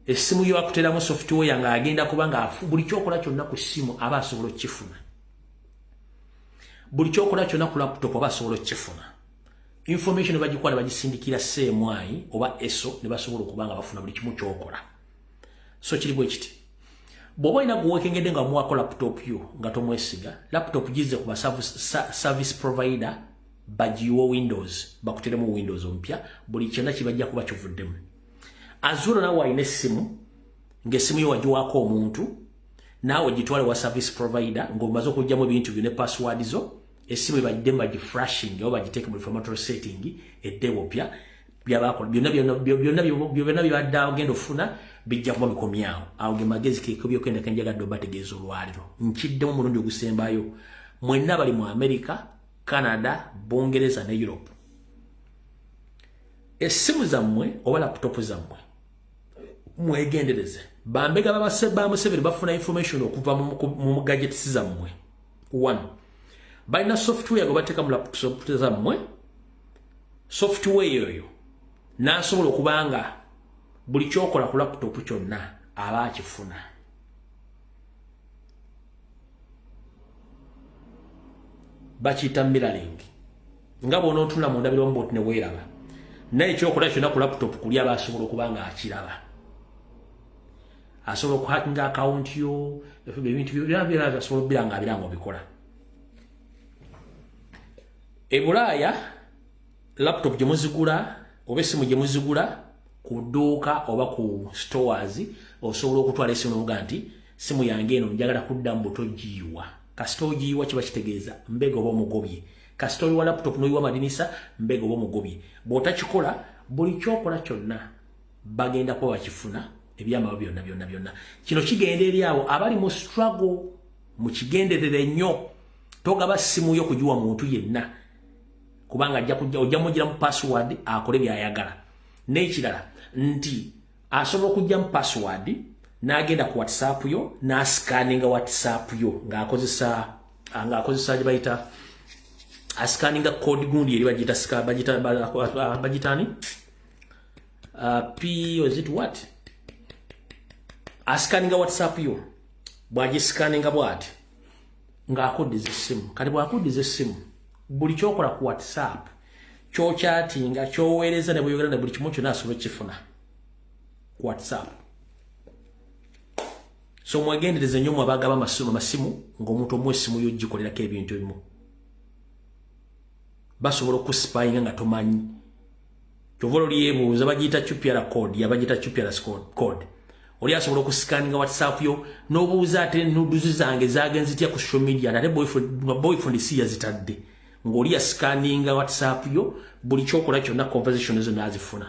A: Essimu yo akuteramu software ng'agenda kubanga buli kyokola kyonna ku ssimu aba asobola okifuna. Buli kyokola kyonna ku laptop aba asobola okifuna. Information bagikuwa ne bagisindikira CMI oba ESO ne basobola okuba nga bafuna buli kimu kyokola. So kiri bwe kiti. Bw'oba olina guweekengedde nga muwako laptop yo nga tomwesiga, laptop gize ku service provider bagiwa Windows, bakuteremu Windows ompya, buli kyonna kibajja kuba kivuddemu. Azura naawe alina essimu, ng'essimu yo wagiwaako omuntu, naawe gitwale wa service provider ng'omaze okugyamu ebintu byo ne password zo, essimu ebagiddemu bagifrashing oba bagiteeke mu reformatory setting eddewo opya, byabakola byonna byabadde agenda ofuna bijja kuba bikomyawo. Awo ge magezi keekobyokwenda kenjagadde obategeeza olwaliro. Nkiddemu omulundi ogusembayo. Mwenna bali mu America, Canada, Bungereza ne Europe. Essimu zammwe oba laptop zammwe mwegendereze. Bambega ba Museveni bafuna information okuva mu gadgets zammwe. 1. Balina software gwe bateeka mu laptop zammwe. Software yoyo n'asobola okubanga buli kyokola ku laptop kyonna aba akifuna. bakiyita mirroring nga bw'ona otula mu ndabiro mboti ne weeraba naye ekyokola kyonna ku laptop kuli aba asobola okuba nga akiraba asobola okuhakinga akawunti yo ebintu byonna asobola obbira nga abira nga obikola e Bulaaya laptop gye muzigula oba essimu gye muzigula ku dduuka oba ku stores osobola okutwala essimu n'ovuga nti simu yange eno njagala kuddamu butogiyiwa kasita ogiyiwa kiba kitegeeza mbega oba omugobye kasita oliwa laptop n'oyiwa amadinisa mbega oba omugobye bw'otakikola buli kyokola kyonna bagenda kuba bakifuna ebyamawo byonna kino kigenda eri abo abali mu struggle mu kigenderere nnyo togaba simu yo kugiwa muntu yenna kubanga ojja mugira mu password akole byayagala n'ekirala nti asobola okujja mu password n'agenda ku WhatsApp yo n'ascanninga WhatsApp yo ng'akozesa gye bayita ascanninga code gundi eri bagitani P is it what ascanninga WhatsApp yo bwagiscanninga bwati ng'akuddiza essimu kati bw'akuddiza essimu buli kyokola ku WhatsApp kyokyatinga kyoweereza ne bweyogera ne buli kimu kyonna asobola kifuna ku WhatsApp so mwegendereze nnyo mwabagaba amasimu ng'omuntu omwesimu yo gikolerako ebintu ebimu basobola okuspyinga nga tomanyi kyova olyebuuza bagiyita QPR code yabagiyita QPR code oli asobola okuscanninga WhatsApp yo n'obuuza ate nuduzi zange zagenze zitya ku social media ate boyfriend si yazitadde ng'oli yascanninga WhatsApp yo buli kyokola kyonna conversation ezo n'azifuna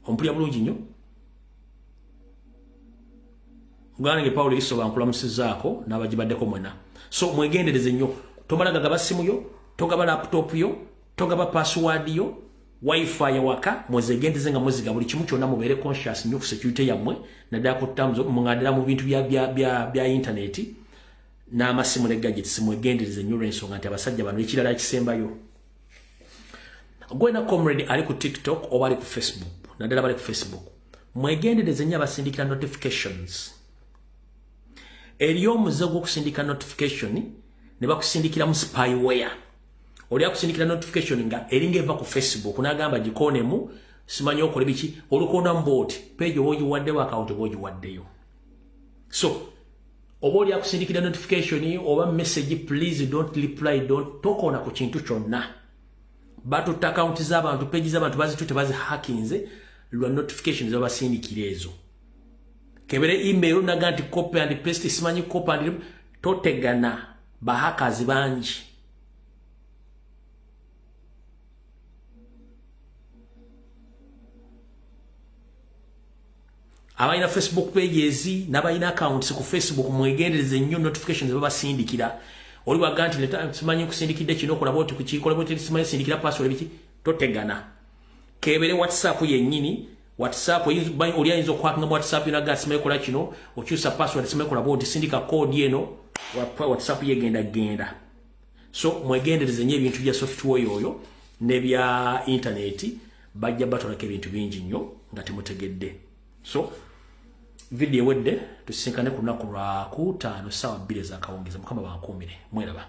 A: ompulya bulungi nnyo Mugwange Paulo isoba nkulamusizaako n'abagibaddeko mwena so mwegendereze nnyo tomala gagaba simu yo togaba laptop yo togaba password yo wifi waka mwezegendeze nga mweziga buli kimu kyonna mubeere conscious nnyo ku security yammwe naddala ku terms mungandira mu bintu bya internet n'amasimu ne gadgets mwegendereze nnyo olw'ensonga nti abasajja bano ekirala kisembayo gwena comrade ali ku TikTok oba ali ku Facebook naddala bali ku Facebook mwegendereze nnyo abasindikira notifications eriyo omuze gw'okusindika notification ne bakusindikira mu spyware oli akusindikira notification nga eringa eva ku Facebook n'agamba gikonemu simanyi okole biki olukonda mboti page oba ogiwaddewo account oba ogiwaddeyo so oba oli akusindikira notification oba message please don't reply don't tokona ku kintu kyonna batutta account z'abantu page z'abantu bazitutte bazihackinze lwa notifications z'abasindikira ezo kebere email naga nti copy and paste simanyi copy and totegana bahakazi bangi abayina Facebook pages n'abayina accounts ku Facebook mwegendereze nnyo notifications babasindikira oli waganti leta simanyi kusindikidde kino okola boti kukikola boti simanyi sindikira password biki totegana kebere WhatsApp yennyini WhatsApp oli ayinza okwakinga mu WhatsApp naga simanyi kola kino okyusa password simanyi kola boti sindika code eno WhatsApp yegenda so mwegendereze nnyo ebintu bya software oyo ne bya internet bajja batolako ebintu bingi nnyo nga temutegedde so video wedde tusinkane ku lunaku lwa 5 ssaawa 2 ez'akawungeezi mukama bankuumire mweraba